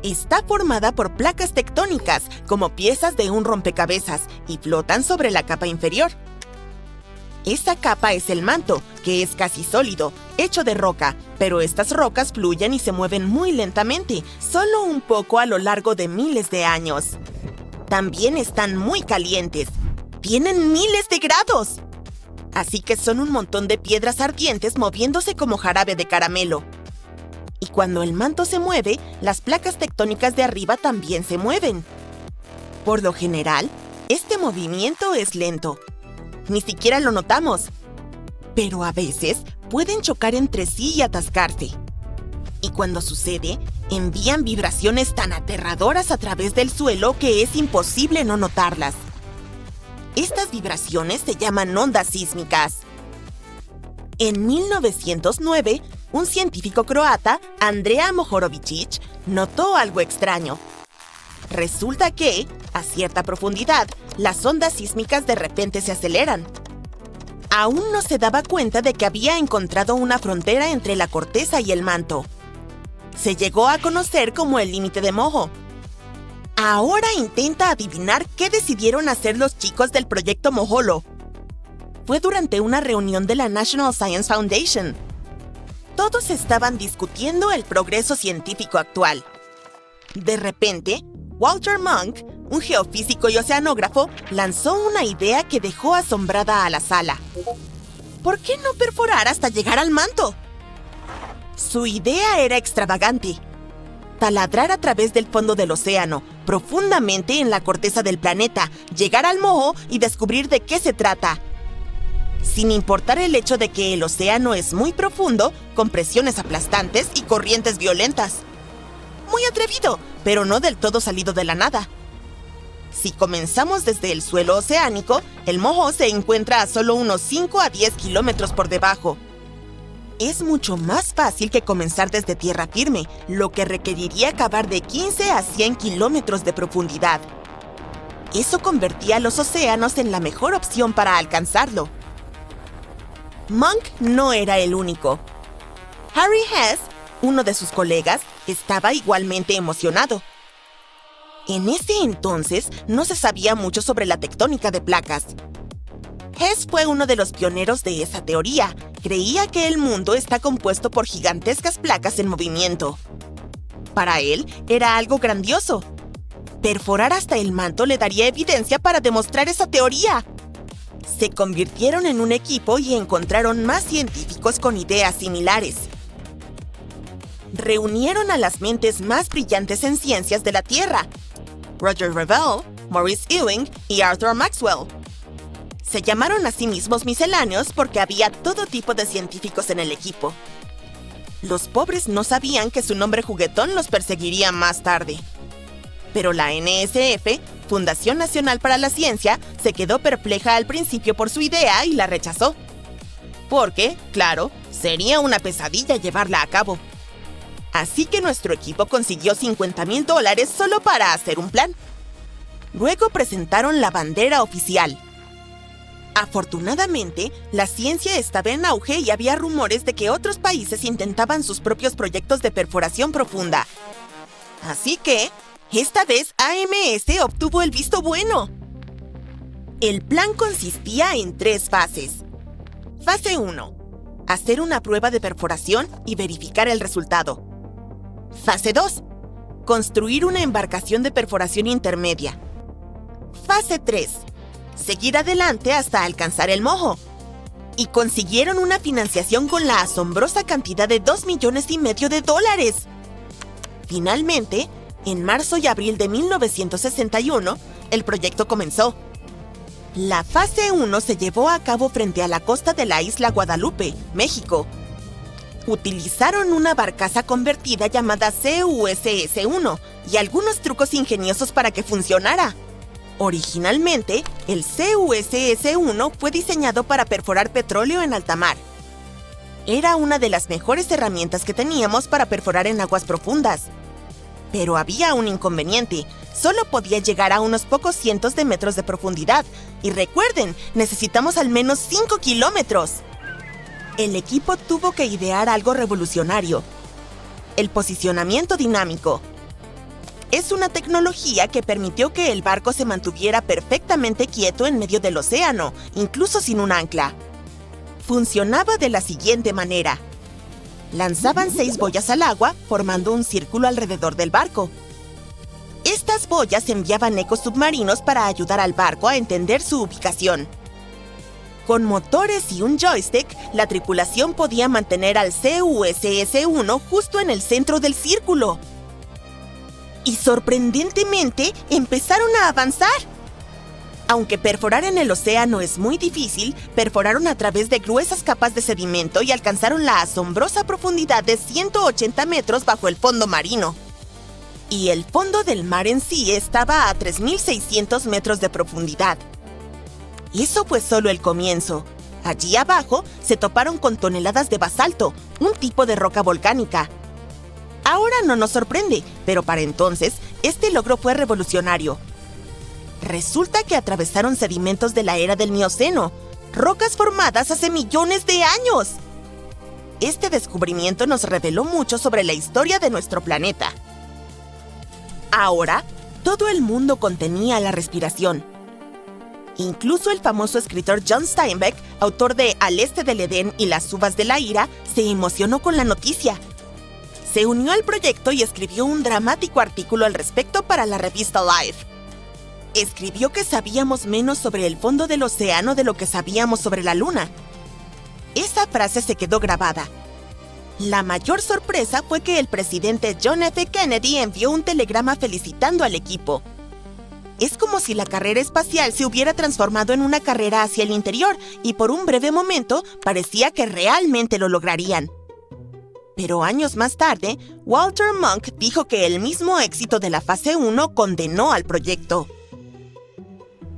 Está formada por placas tectónicas, como piezas de un rompecabezas, y flotan sobre la capa inferior. Esa capa es el manto, que es casi sólido, hecho de roca, pero estas rocas fluyen y se mueven muy lentamente, solo un poco a lo largo de miles de años. También están muy calientes. Tienen miles de grados. Así que son un montón de piedras ardientes moviéndose como jarabe de caramelo. Y cuando el manto se mueve, las placas tectónicas de arriba también se mueven. Por lo general, este movimiento es lento. Ni siquiera lo notamos. Pero a veces pueden chocar entre sí y atascarse. Y cuando sucede, envían vibraciones tan aterradoras a través del suelo que es imposible no notarlas. Estas vibraciones se llaman ondas sísmicas. En 1909, un científico croata, Andrea Mohorovičić, notó algo extraño. Resulta que, a cierta profundidad, las ondas sísmicas de repente se aceleran. Aún no se daba cuenta de que había encontrado una frontera entre la corteza y el manto. Se llegó a conocer como el límite de Moho. Ahora intenta adivinar qué decidieron hacer los chicos del proyecto Moholo. Fue durante una reunión de la National Science Foundation. Todos estaban discutiendo el progreso científico actual. De repente, Walter Munk, un geofísico y oceanógrafo, lanzó una idea que dejó asombrada a la sala. ¿Por qué no perforar hasta llegar al manto? Su idea era extravagante. Taladrar a través del fondo del océano, profundamente en la corteza del planeta, llegar al moho y descubrir de qué se trata. Sin importar el hecho de que el océano es muy profundo, con presiones aplastantes y corrientes violentas. Muy atrevido, pero no del todo salido de la nada. Si comenzamos desde el suelo oceánico, el moho se encuentra a solo unos 5 a 10 kilómetros por debajo. Es mucho más fácil que comenzar desde tierra firme, lo que requeriría cavar de 15 a 100 kilómetros de profundidad. Eso convertía a los océanos en la mejor opción para alcanzarlo. Munk no era el único. Harry Hess, uno de sus colegas, estaba igualmente emocionado. En ese entonces no se sabía mucho sobre la tectónica de placas. Hess fue uno de los pioneros de esa teoría. Creía que el mundo está compuesto por gigantescas placas en movimiento. Para él, era algo grandioso. Perforar hasta el manto le daría evidencia para demostrar esa teoría. Se convirtieron en un equipo y encontraron más científicos con ideas similares. Reunieron a las mentes más brillantes en ciencias de la Tierra: Roger Revelle, Maurice Ewing y Arthur Maxwell. Se llamaron a sí mismos misceláneos porque había todo tipo de científicos en el equipo. Los pobres no sabían que su nombre juguetón los perseguiría más tarde. Pero la NSF, Fundación Nacional para la Ciencia, se quedó perpleja al principio por su idea y la rechazó. Porque, claro, sería una pesadilla llevarla a cabo. Así que nuestro equipo consiguió $50,000 solo para hacer un plan. Luego presentaron la bandera oficial. Afortunadamente, la ciencia estaba en auge y había rumores de que otros países intentaban sus propios proyectos de perforación profunda. Así que, esta vez AMS obtuvo el visto bueno. El plan consistía en 3 fases. Fase 1. Hacer una prueba de perforación y verificar el resultado. Fase 2. Construir una embarcación de perforación intermedia. Fase 3. Seguir adelante hasta alcanzar el moho. Y consiguieron una financiación con la asombrosa cantidad de $2,5 millones. Finalmente, en marzo y abril de 1961, el proyecto comenzó. La fase 1 se llevó a cabo frente a la costa de la isla Guadalupe, México. Utilizaron una barcaza convertida llamada CUSS-1 y algunos trucos ingeniosos para que funcionara. Originalmente, el CUSS-1 fue diseñado para perforar petróleo en alta mar. Era una de las mejores herramientas que teníamos para perforar en aguas profundas. Pero había un inconveniente: solo podía llegar a unos pocos cientos de metros de profundidad. Y recuerden, necesitamos al menos 5 kilómetros. El equipo tuvo que idear algo revolucionario: el posicionamiento dinámico. Es una tecnología que permitió que el barco se mantuviera perfectamente quieto en medio del océano, incluso sin un ancla. Funcionaba de la siguiente manera: lanzaban 6 boyas al agua, formando un círculo alrededor del barco. Esta Estas boyas enviaban ecos submarinos para ayudar al barco a entender su ubicación. Con motores y un joystick, la tripulación podía mantener al CUSS-1 justo en el centro del círculo. Y sorprendentemente, empezaron a avanzar. Aunque perforar en el océano es muy difícil, perforaron a través de gruesas capas de sedimento y alcanzaron la asombrosa profundidad de 180 metros bajo el fondo marino. Y el fondo del mar en sí estaba a 3.600 metros de profundidad. Eso fue solo el comienzo. Allí abajo se toparon con toneladas de basalto, un tipo de roca volcánica. Ahora no nos sorprende, pero para entonces, este logro fue revolucionario. Resulta que atravesaron sedimentos de la era del Mioceno, rocas formadas hace millones de años. Este descubrimiento nos reveló mucho sobre la historia de nuestro planeta. Ahora, todo el mundo contenía la respiración. Incluso el famoso escritor John Steinbeck, autor de Al este del Edén y las uvas de la ira, se emocionó con la noticia. Se unió al proyecto y escribió un dramático artículo al respecto para la revista Life. Escribió que sabíamos menos sobre el fondo del océano de lo que sabíamos sobre la Luna. Esa frase se quedó grabada. La mayor sorpresa fue que el presidente John F. Kennedy envió un telegrama felicitando al equipo. Es como si la carrera espacial se hubiera transformado en una carrera hacia el interior y por un breve momento parecía que realmente lo lograrían. Pero años más tarde, Walter Munk dijo que el mismo éxito de la fase 1 condenó al proyecto.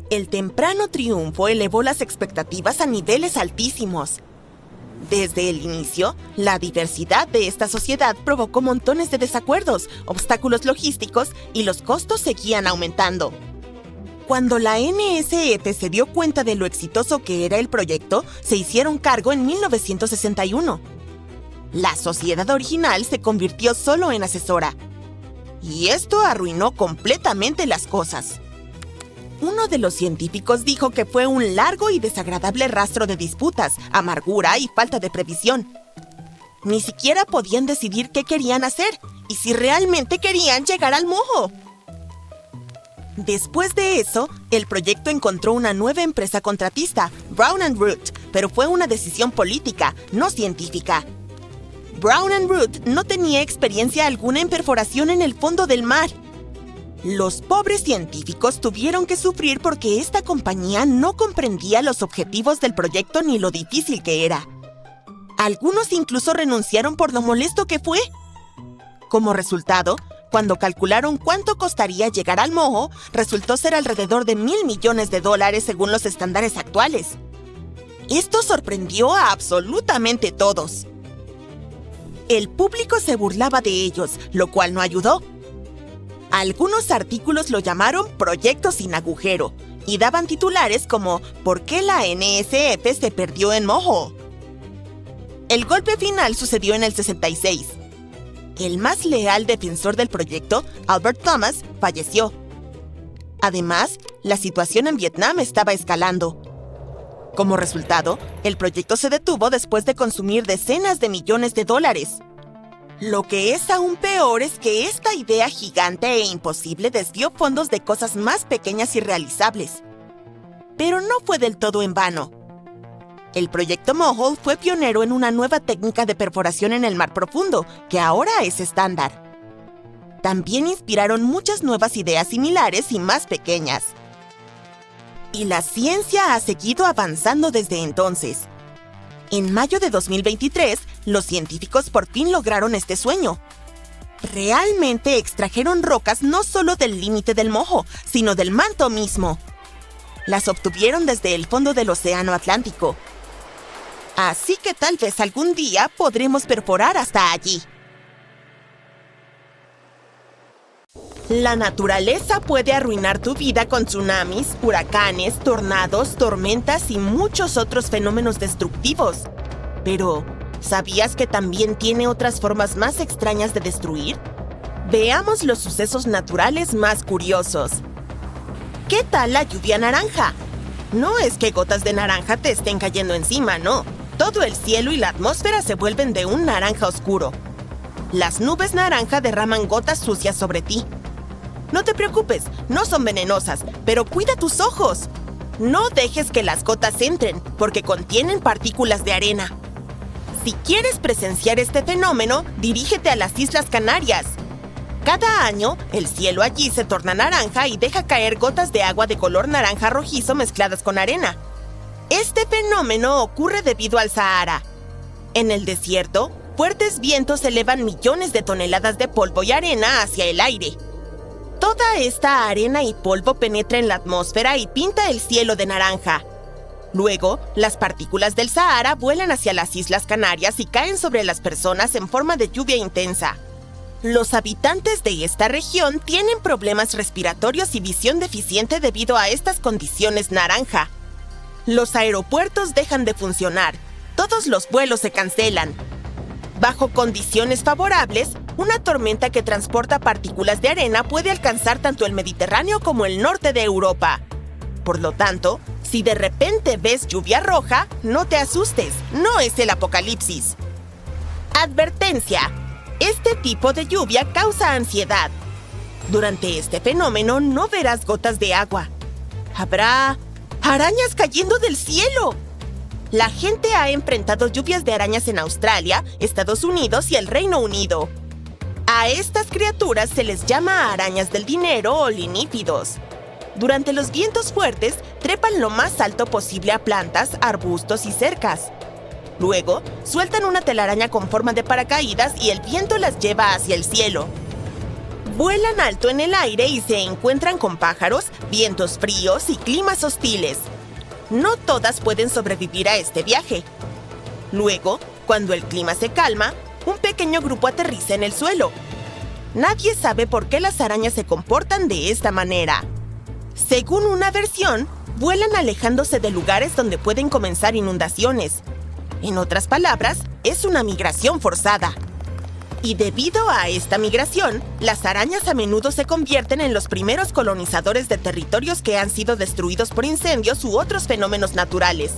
El temprano triunfo elevó las expectativas a niveles altísimos. Desde el inicio, la diversidad de esta sociedad provocó montones de desacuerdos, obstáculos logísticos y los costos seguían aumentando. Cuando la NSF se dio cuenta de lo exitoso que era el proyecto, se hicieron cargo en 1961. La sociedad original se convirtió solo en asesora. Y esto arruinó completamente las cosas. Uno de los científicos dijo que fue un largo y desagradable rastro de disputas, amargura y falta de previsión. Ni siquiera podían decidir qué querían hacer y si realmente querían llegar al mojo. Después de eso, el proyecto encontró una nueva empresa contratista, Brown & Root, pero fue una decisión política, no científica. Brown & Root no tenía experiencia alguna en perforación en el fondo del mar. Los pobres científicos tuvieron que sufrir porque esta compañía no comprendía los objetivos del proyecto ni lo difícil que era. Algunos incluso renunciaron por lo molesto que fue. Como resultado, cuando calcularon cuánto costaría llegar al mojo, resultó ser alrededor de $1,000 millones según los estándares actuales. Esto sorprendió a absolutamente todos. El público se burlaba de ellos, lo cual no ayudó. Algunos artículos lo llamaron Proyecto sin agujero y daban titulares como ¿Por qué la NSF se perdió en mojo? El golpe final sucedió en el 66. El más leal defensor del proyecto, Albert Thomas, falleció. Además, la situación en Vietnam estaba escalando. Como resultado, el proyecto se detuvo después de consumir decenas de millones de dólares. Lo que es aún peor es que esta idea gigante e imposible desvió fondos de cosas más pequeñas y realizables. Pero no fue del todo en vano. El proyecto Mohole fue pionero en una nueva técnica de perforación en el mar profundo, que ahora es estándar. También inspiraron muchas nuevas ideas similares y más pequeñas. Y la ciencia ha seguido avanzando desde entonces. En mayo de 2023, los científicos por fin lograron este sueño. Realmente extrajeron rocas no solo del límite del mojo, sino del manto mismo. Las obtuvieron desde el fondo del Océano Atlántico. Así que tal vez algún día podremos perforar hasta allí. La naturaleza puede arruinar tu vida con tsunamis, huracanes, tornados, tormentas y muchos otros fenómenos destructivos. Pero, ¿sabías que también tiene otras formas más extrañas de destruir? Veamos los sucesos naturales más curiosos. ¿Qué tal la lluvia naranja? No es que gotas de naranja te estén cayendo encima, no. Todo el cielo y la atmósfera se vuelven de un naranja oscuro. Las nubes naranja derraman gotas sucias sobre ti. No te preocupes, no son venenosas, pero cuida tus ojos. No dejes que las gotas entren, porque contienen partículas de arena. Si quieres presenciar este fenómeno, dirígete a las Islas Canarias. Cada año, el cielo allí se torna naranja y deja caer gotas de agua de color naranja rojizo mezcladas con arena. Este fenómeno ocurre debido al Sahara. En el desierto, fuertes vientos elevan millones de toneladas de polvo y arena hacia el aire. Toda esta arena y polvo penetra en la atmósfera y pinta el cielo de naranja. Luego, las partículas del Sahara vuelan hacia las Islas Canarias y caen sobre las personas en forma de lluvia intensa. Los habitantes de esta región tienen problemas respiratorios y visión deficiente debido a estas condiciones naranja. Los aeropuertos dejan de funcionar. Todos los vuelos se cancelan. Bajo condiciones favorables, una tormenta que transporta partículas de arena puede alcanzar tanto el Mediterráneo como el norte de Europa. Por lo tanto, si de repente ves lluvia roja, no te asustes, no es el apocalipsis. Advertencia: este tipo de lluvia causa ansiedad. Durante este fenómeno no verás gotas de agua. Habrá arañas cayendo del cielo. La gente ha enfrentado lluvias de arañas en Australia, Estados Unidos y el Reino Unido. A estas criaturas se les llama arañas del dinero o linífidos. Durante los vientos fuertes, trepan lo más alto posible a plantas, arbustos y cercas. Luego, sueltan una telaraña con forma de paracaídas y el viento las lleva hacia el cielo. Vuelan alto en el aire y se encuentran con pájaros, vientos fríos y climas hostiles. No todas pueden sobrevivir a este viaje. Luego, cuando el clima se calma, un pequeño grupo aterriza en el suelo. Nadie sabe por qué las arañas se comportan de esta manera. Según una versión, vuelan alejándose de lugares donde pueden comenzar inundaciones. En otras palabras, es una migración forzada. Y debido a esta migración, las arañas a menudo se convierten en los primeros colonizadores de territorios que han sido destruidos por incendios u otros fenómenos naturales.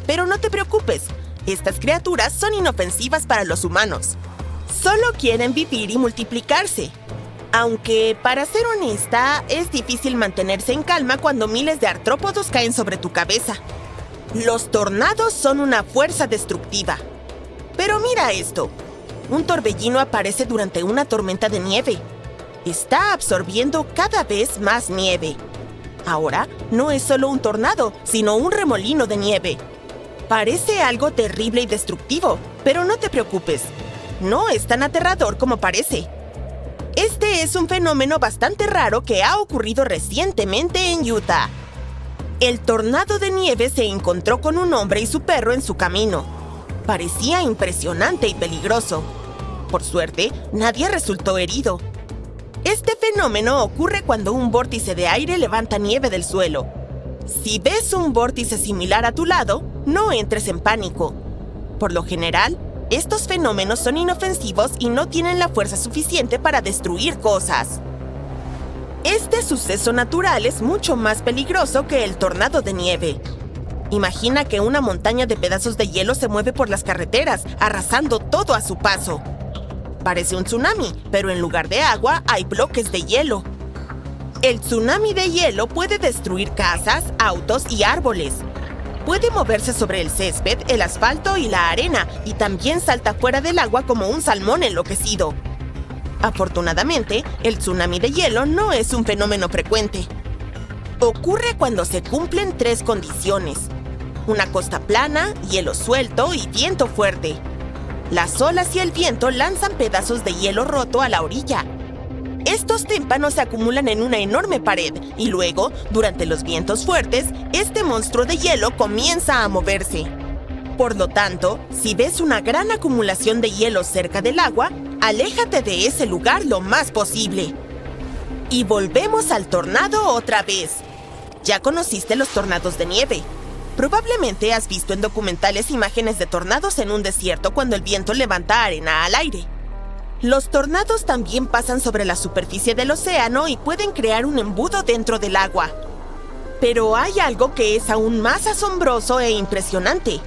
Pero no te preocupes, estas criaturas son inofensivas para los humanos. Solo quieren vivir y multiplicarse. Aunque, para ser honesta, es difícil mantenerse en calma cuando miles de artrópodos caen sobre tu cabeza. Los tornados son una fuerza destructiva. Pero mira esto. Un torbellino aparece durante una tormenta de nieve. Está absorbiendo cada vez más nieve. Ahora no es solo un tornado, sino un remolino de nieve. Parece algo terrible y destructivo, pero no te preocupes. No es tan aterrador como parece. Este es un fenómeno bastante raro que ha ocurrido recientemente en Utah. El tornado de nieve se encontró con un hombre y su perro en su camino. Parecía impresionante y peligroso. Por suerte, nadie resultó herido. Este fenómeno ocurre cuando un vórtice de aire levanta nieve del suelo. Si ves un vórtice similar a tu lado, no entres en pánico. Por lo general, estos fenómenos son inofensivos y no tienen la fuerza suficiente para destruir cosas. Este suceso natural es mucho más peligroso que el tornado de nieve. Imagina que una montaña de pedazos de hielo se mueve por las carreteras, arrasando todo a su paso. Parece un tsunami, pero en lugar de agua hay bloques de hielo. El tsunami de hielo puede destruir casas, autos y árboles. Puede moverse sobre el césped, el asfalto y la arena, y también salta fuera del agua como un salmón enloquecido. Afortunadamente, el tsunami de hielo no es un fenómeno frecuente. Ocurre cuando se cumplen 3 condiciones: una costa plana, hielo suelto y viento fuerte. Las olas y el viento lanzan pedazos de hielo roto a la orilla. Estos témpanos se acumulan en una enorme pared y luego, durante los vientos fuertes, este monstruo de hielo comienza a moverse. Por lo tanto, si ves una gran acumulación de hielo cerca del agua, aléjate de ese lugar lo más posible. Y volvemos al tornado otra vez. Ya conociste los tornados de nieve. Probablemente has visto en documentales imágenes de tornados en un desierto cuando el viento levanta arena al aire. Los tornados también pasan sobre la superficie del océano y pueden crear un embudo dentro del agua. Pero hay algo que es aún más asombroso e impresionante.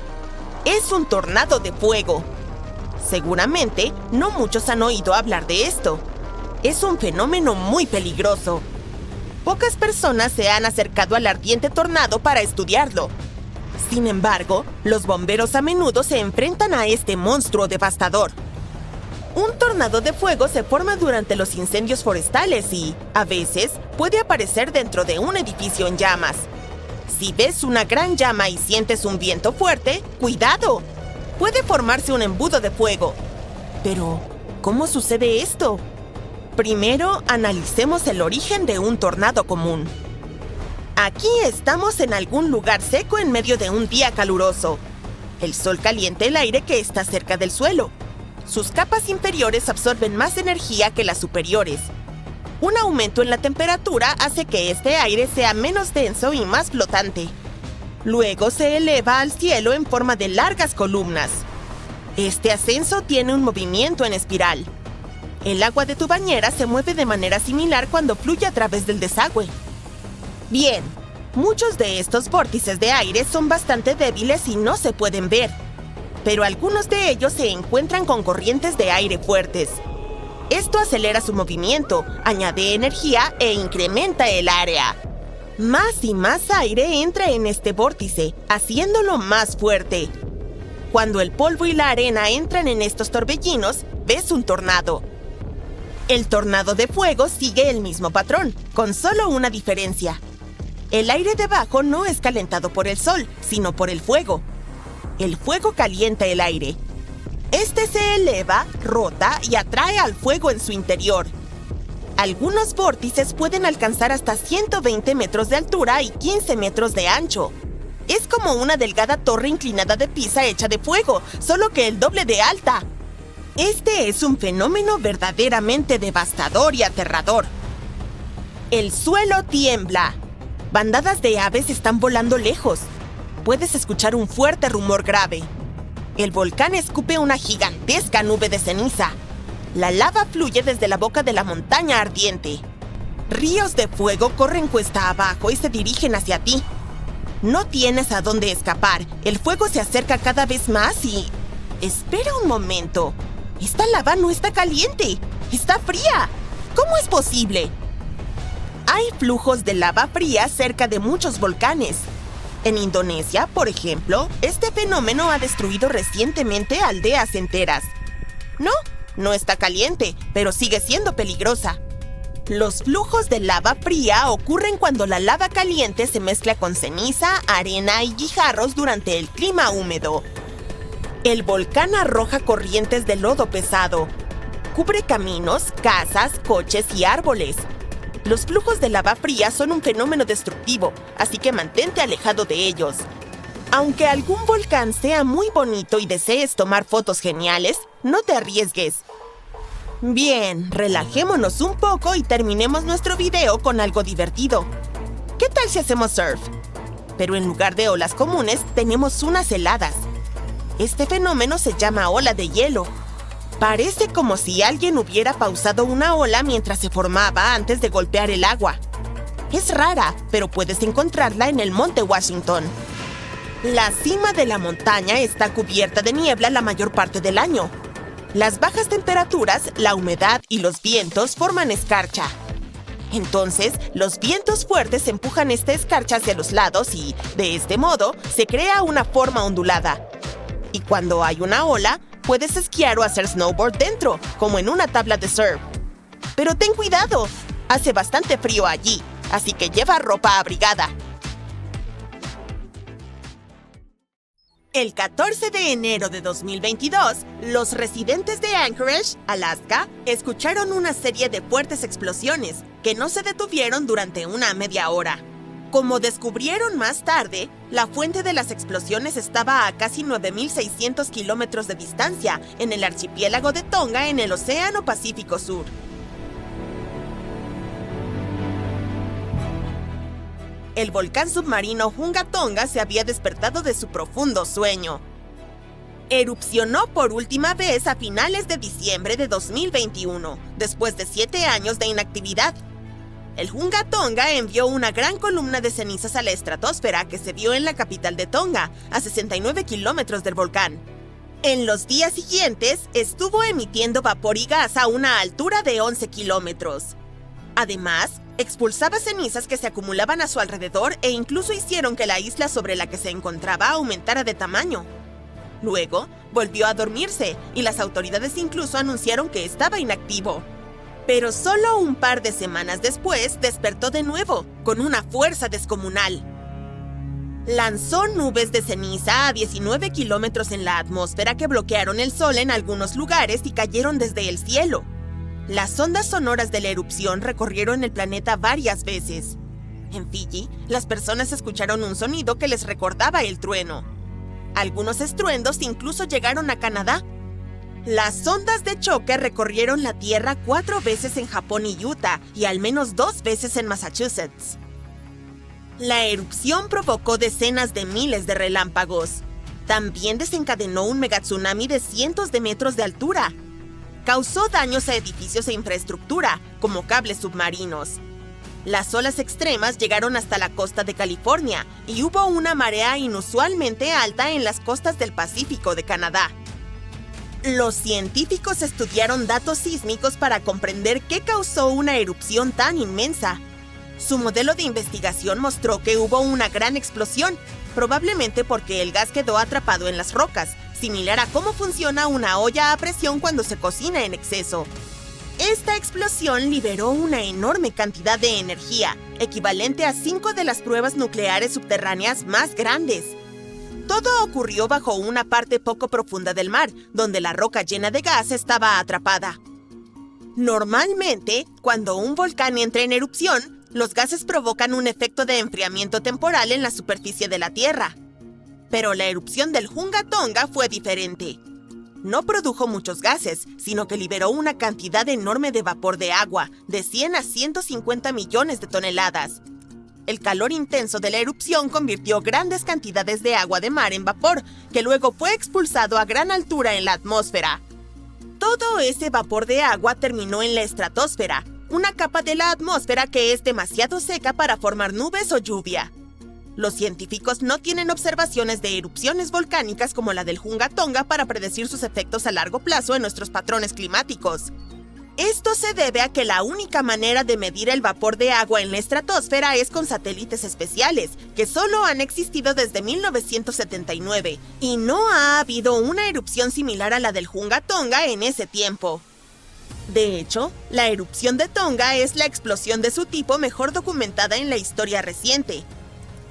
Es un tornado de fuego. Seguramente, no muchos han oído hablar de esto. Es un fenómeno muy peligroso. Pocas personas se han acercado al ardiente tornado para estudiarlo. Sin embargo, los bomberos a menudo se enfrentan a este monstruo devastador. Un tornado de fuego se forma durante los incendios forestales y, a veces, puede aparecer dentro de un edificio en llamas. Si ves una gran llama y sientes un viento fuerte, ¡cuidado! Puede formarse un embudo de fuego. Pero, ¿cómo sucede esto? Primero, analicemos el origen de un tornado común. Aquí estamos en algún lugar seco en medio de un día caluroso. El sol calienta el aire que está cerca del suelo. Sus capas inferiores absorben más energía que las superiores. Un aumento en la temperatura hace que este aire sea menos denso y más flotante. Luego se eleva al cielo en forma de largas columnas. Este ascenso tiene un movimiento en espiral. El agua de tu bañera se mueve de manera similar cuando fluye a través del desagüe. Bien, muchos de estos vórtices de aire son bastante débiles y no se pueden ver, pero algunos de ellos se encuentran con corrientes de aire fuertes. Esto acelera su movimiento, añade energía e incrementa el área. Más y más aire entra en este vórtice, haciéndolo más fuerte. Cuando el polvo y la arena entran en estos torbellinos, ves un tornado. El tornado de fuego sigue el mismo patrón, con solo una diferencia. El aire debajo no es calentado por el sol, sino por el fuego. El fuego calienta el aire. Este se eleva, rota y atrae al fuego en su interior. Algunos vórtices pueden alcanzar hasta 120 metros de altura y 15 metros de ancho. Es como una delgada torre inclinada de Pisa hecha de fuego, solo que el doble de alta. Este es un fenómeno verdaderamente devastador y aterrador. El suelo tiembla. Bandadas de aves están volando lejos. Puedes escuchar un fuerte rumor grave. El volcán escupe una gigantesca nube de ceniza. La lava fluye desde la boca de la montaña ardiente. Ríos de fuego corren cuesta abajo y se dirigen hacia ti. No tienes a dónde escapar. El fuego se acerca cada vez más y... ¡Espera un momento! ¡Esta lava no está caliente! ¡Está fría! ¿Cómo es posible? Hay flujos de lava fría cerca de muchos volcanes. En Indonesia, por ejemplo, este fenómeno ha destruido recientemente aldeas enteras. No está caliente, pero sigue siendo peligrosa. Los flujos de lava fría ocurren cuando la lava caliente se mezcla con ceniza, arena y guijarros durante el clima húmedo. El volcán arroja corrientes de lodo pesado. Cubre caminos, casas, coches y árboles. Los flujos de lava fría son un fenómeno destructivo, así que mantente alejado de ellos. Aunque algún volcán sea muy bonito y desees tomar fotos geniales, no te arriesgues. Bien, relajémonos un poco y terminemos nuestro video con algo divertido. ¿Qué tal si hacemos surf? Pero en lugar de olas comunes, tenemos unas heladas. Este fenómeno se llama ola de hielo. Parece como si alguien hubiera pausado una ola mientras se formaba antes de golpear el agua. Es rara, pero puedes encontrarla en el Monte Washington. La cima de la montaña está cubierta de niebla la mayor parte del año. Las bajas temperaturas, la humedad y los vientos forman escarcha. Entonces, los vientos fuertes empujan esta escarcha hacia los lados y, de este modo, se crea una forma ondulada. Y cuando hay una ola, puedes esquiar o hacer snowboard dentro, como en una tabla de surf. Pero ten cuidado, hace bastante frío allí, así que lleva ropa abrigada. El 14 de enero de 2022, los residentes de Anchorage, Alaska, escucharon una serie de fuertes explosiones que no se detuvieron durante una media hora. Como descubrieron más tarde, la fuente de las explosiones estaba a casi 9.600 kilómetros de distancia, en el archipiélago de Tonga en el Océano Pacífico Sur. El volcán submarino Hunga Tonga se había despertado de su profundo sueño. Erupcionó por última vez a finales de diciembre de 2021, después de 7 años de inactividad. El Hunga Tonga envió una gran columna de cenizas a la estratosfera que se vio en la capital de Tonga, a 69 kilómetros del volcán. En los días siguientes, estuvo emitiendo vapor y gas a una altura de 11 kilómetros. Además, expulsaba cenizas que se acumulaban a su alrededor e incluso hicieron que la isla sobre la que se encontraba aumentara de tamaño. Luego, volvió a dormirse y las autoridades incluso anunciaron que estaba inactivo. Pero solo un par de semanas después despertó de nuevo, con una fuerza descomunal. Lanzó nubes de ceniza a 19 kilómetros en la atmósfera que bloquearon el sol en algunos lugares y cayeron desde el cielo. Las ondas sonoras de la erupción recorrieron el planeta varias veces. En Fiyi, las personas escucharon un sonido que les recordaba el trueno. Algunos estruendos incluso llegaron a Canadá. Las ondas de choque recorrieron la Tierra 4 veces en Japón y Utah y al menos 2 veces en Massachusetts. La erupción provocó decenas de miles de relámpagos. También desencadenó un megatsunami de cientos de metros de altura. Causó daños a edificios e infraestructura, como cables submarinos. Las olas extremas llegaron hasta la costa de California y hubo una marea inusualmente alta en las costas del Pacífico de Canadá. Los científicos estudiaron datos sísmicos para comprender qué causó una erupción tan inmensa. Su modelo de investigación mostró que hubo una gran explosión, probablemente porque el gas quedó atrapado en las rocas, similar a cómo funciona una olla a presión cuando se cocina en exceso. Esta explosión liberó una enorme cantidad de energía, equivalente a 5 de las pruebas nucleares subterráneas más grandes. Todo ocurrió bajo una parte poco profunda del mar, donde la roca llena de gas estaba atrapada. Normalmente, cuando un volcán entra en erupción, los gases provocan un efecto de enfriamiento temporal en la superficie de la Tierra. Pero la erupción del Hunga Tonga fue diferente. No produjo muchos gases, sino que liberó una cantidad enorme de vapor de agua, de 100 a 150 millones de toneladas. El calor intenso de la erupción convirtió grandes cantidades de agua de mar en vapor, que luego fue expulsado a gran altura en la atmósfera. Todo ese vapor de agua terminó en la estratosfera, una capa de la atmósfera que es demasiado seca para formar nubes o lluvia. Los científicos no tienen observaciones de erupciones volcánicas como la del Hunga Tonga para predecir sus efectos a largo plazo en nuestros patrones climáticos. Esto se debe a que la única manera de medir el vapor de agua en la estratosfera es con satélites especiales, que solo han existido desde 1979, y no ha habido una erupción similar a la del Hunga Tonga en ese tiempo. De hecho, la erupción de Tonga es la explosión de su tipo mejor documentada en la historia reciente.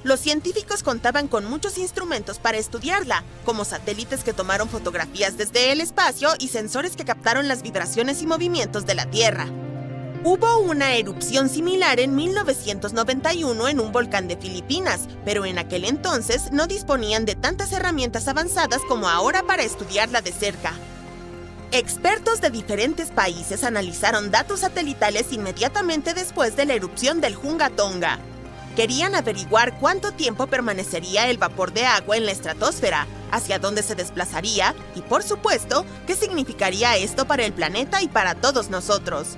Los científicos contaban con muchos instrumentos para estudiarla, como satélites que tomaron fotografías desde el espacio y sensores que captaron las vibraciones y movimientos de la Tierra. Hubo una erupción similar en 1991 en un volcán de Filipinas, pero en aquel entonces no disponían de tantas herramientas avanzadas como ahora para estudiarla de cerca. Expertos de diferentes países analizaron datos satelitales inmediatamente después de la erupción del Hunga Tonga. Querían averiguar cuánto tiempo permanecería el vapor de agua en la estratosfera, hacia dónde se desplazaría y, por supuesto, qué significaría esto para el planeta y para todos nosotros.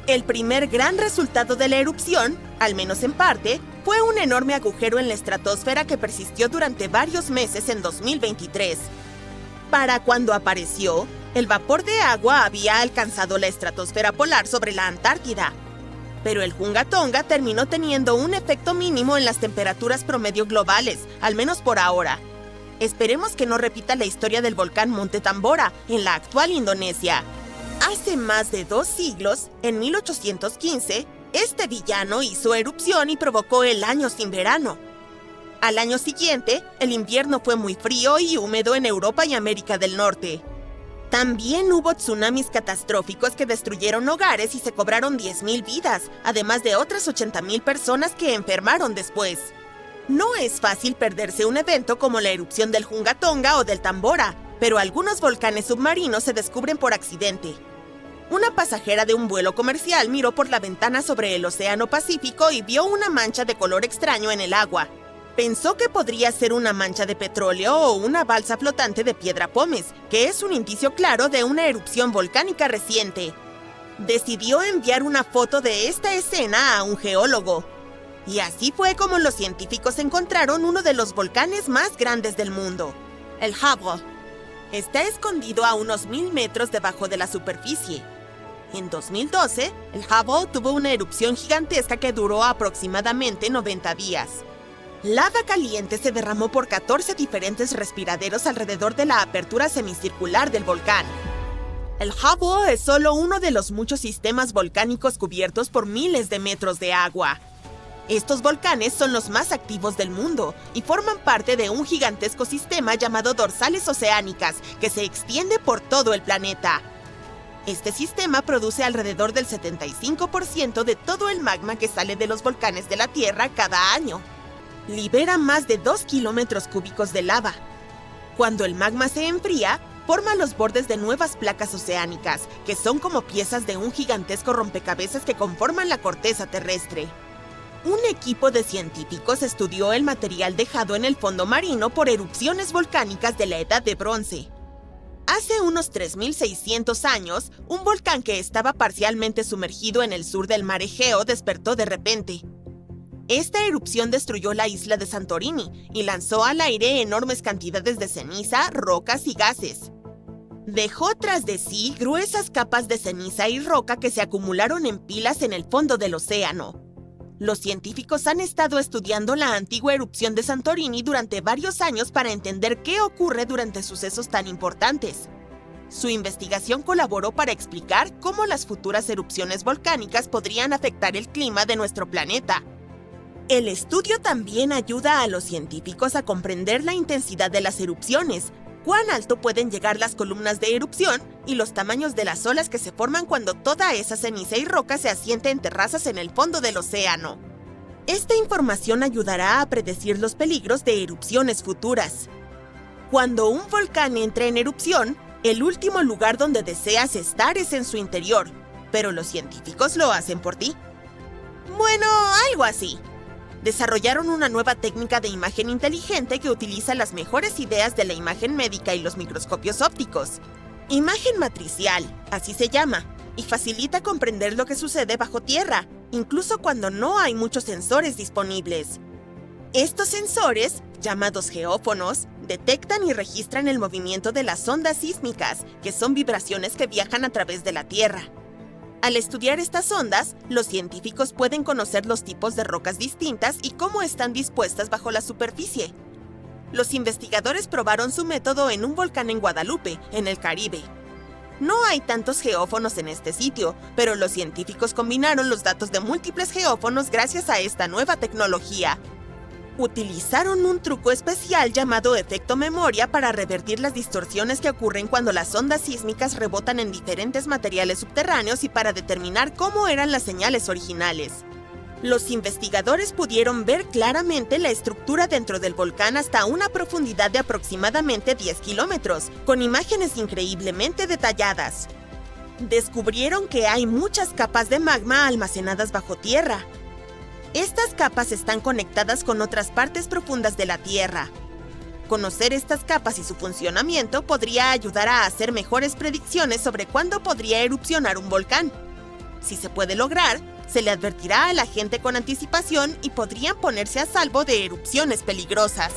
El primer gran resultado de la erupción, al menos en parte, fue un enorme agujero en la estratosfera que persistió durante varios meses en 2023. Para cuando apareció, el vapor de agua había alcanzado la estratosfera polar sobre la Antártida. Pero el Hunga Tonga terminó teniendo un efecto mínimo en las temperaturas promedio globales, al menos por ahora. Esperemos que no repita la historia del volcán Monte Tambora, en la actual Indonesia. Hace más de 2 siglos, en 1815, este villano hizo erupción y provocó el año sin verano. Al año siguiente, el invierno fue muy frío y húmedo en Europa y América del Norte. También hubo tsunamis catastróficos que destruyeron hogares y se cobraron 10,000 vidas, además de otras 80,000 personas que enfermaron después. No es fácil perderse un evento como la erupción del Hunga Tonga o del Tambora, pero algunos volcanes submarinos se descubren por accidente. Una pasajera de un vuelo comercial miró por la ventana sobre el Océano Pacífico y vio una mancha de color extraño en el agua. Pensó que podría ser una mancha de petróleo o una balsa flotante de piedra pómez, que es un indicio claro de una erupción volcánica reciente. Decidió enviar una foto de esta escena a un geólogo. Y así fue como los científicos encontraron uno de los volcanes más grandes del mundo, el Havre. Está escondido a unos 1000 metros debajo de la superficie. En 2012, el Hubble tuvo una erupción gigantesca que duró aproximadamente 90 días. Lava caliente se derramó por 14 diferentes respiraderos alrededor de la apertura semicircular del volcán. El Hubble es solo uno de los muchos sistemas volcánicos cubiertos por miles de metros de agua. Estos volcanes son los más activos del mundo y forman parte de un gigantesco sistema llamado dorsales oceánicas que se extiende por todo el planeta. Este sistema produce alrededor del 75% de todo el magma que sale de los volcanes de la Tierra cada año. Libera más de 2 kilómetros cúbicos de lava. Cuando el magma se enfría, forma los bordes de nuevas placas oceánicas, que son como piezas de un gigantesco rompecabezas que conforman la corteza terrestre. Un equipo de científicos estudió el material dejado en el fondo marino por erupciones volcánicas de la Edad de Bronce. Hace unos 3.600 años, un volcán que estaba parcialmente sumergido en el sur del mar Egeo despertó de repente. Esta erupción destruyó la isla de Santorini y lanzó al aire enormes cantidades de ceniza, rocas y gases. Dejó tras de sí gruesas capas de ceniza y roca que se acumularon en pilas en el fondo del océano. Los científicos han estado estudiando la antigua erupción de Santorini durante varios años para entender qué ocurre durante sucesos tan importantes. Su investigación colaboró para explicar cómo las futuras erupciones volcánicas podrían afectar el clima de nuestro planeta. El estudio también ayuda a los científicos a comprender la intensidad de las erupciones, cuán alto pueden llegar las columnas de erupción y los tamaños de las olas que se forman cuando toda esa ceniza y roca se asienta en terrazas en el fondo del océano. Esta información ayudará a predecir los peligros de erupciones futuras. Cuando un volcán entra en erupción, el último lugar donde deseas estar es en su interior, pero los científicos lo hacen por ti. Bueno, algo así. Desarrollaron una nueva técnica de imagen inteligente que utiliza las mejores ideas de la imagen médica y los microscopios ópticos. Imagen matricial, así se llama, y facilita comprender lo que sucede bajo tierra, incluso cuando no hay muchos sensores disponibles. Estos sensores, llamados geófonos, detectan y registran el movimiento de las ondas sísmicas, que son vibraciones que viajan a través de la Tierra. Al estudiar estas ondas, los científicos pueden conocer los tipos de rocas distintas y cómo están dispuestas bajo la superficie. Los investigadores probaron su método en un volcán en Guadalupe, en el Caribe. No hay tantos geófonos en este sitio, pero los científicos combinaron los datos de múltiples geófonos gracias a esta nueva tecnología. Utilizaron un truco especial llamado efecto memoria para revertir las distorsiones que ocurren cuando las ondas sísmicas rebotan en diferentes materiales subterráneos y para determinar cómo eran las señales originales. Los investigadores pudieron ver claramente la estructura dentro del volcán hasta una profundidad de aproximadamente 10 kilómetros, con imágenes increíblemente detalladas. Descubrieron que hay muchas capas de magma almacenadas bajo tierra. Estas capas están conectadas con otras partes profundas de la Tierra. Conocer estas capas y su funcionamiento podría ayudar a hacer mejores predicciones sobre cuándo podría erupcionar un volcán. Si se puede lograr, se le advertirá a la gente con anticipación y podrían ponerse a salvo de erupciones peligrosas.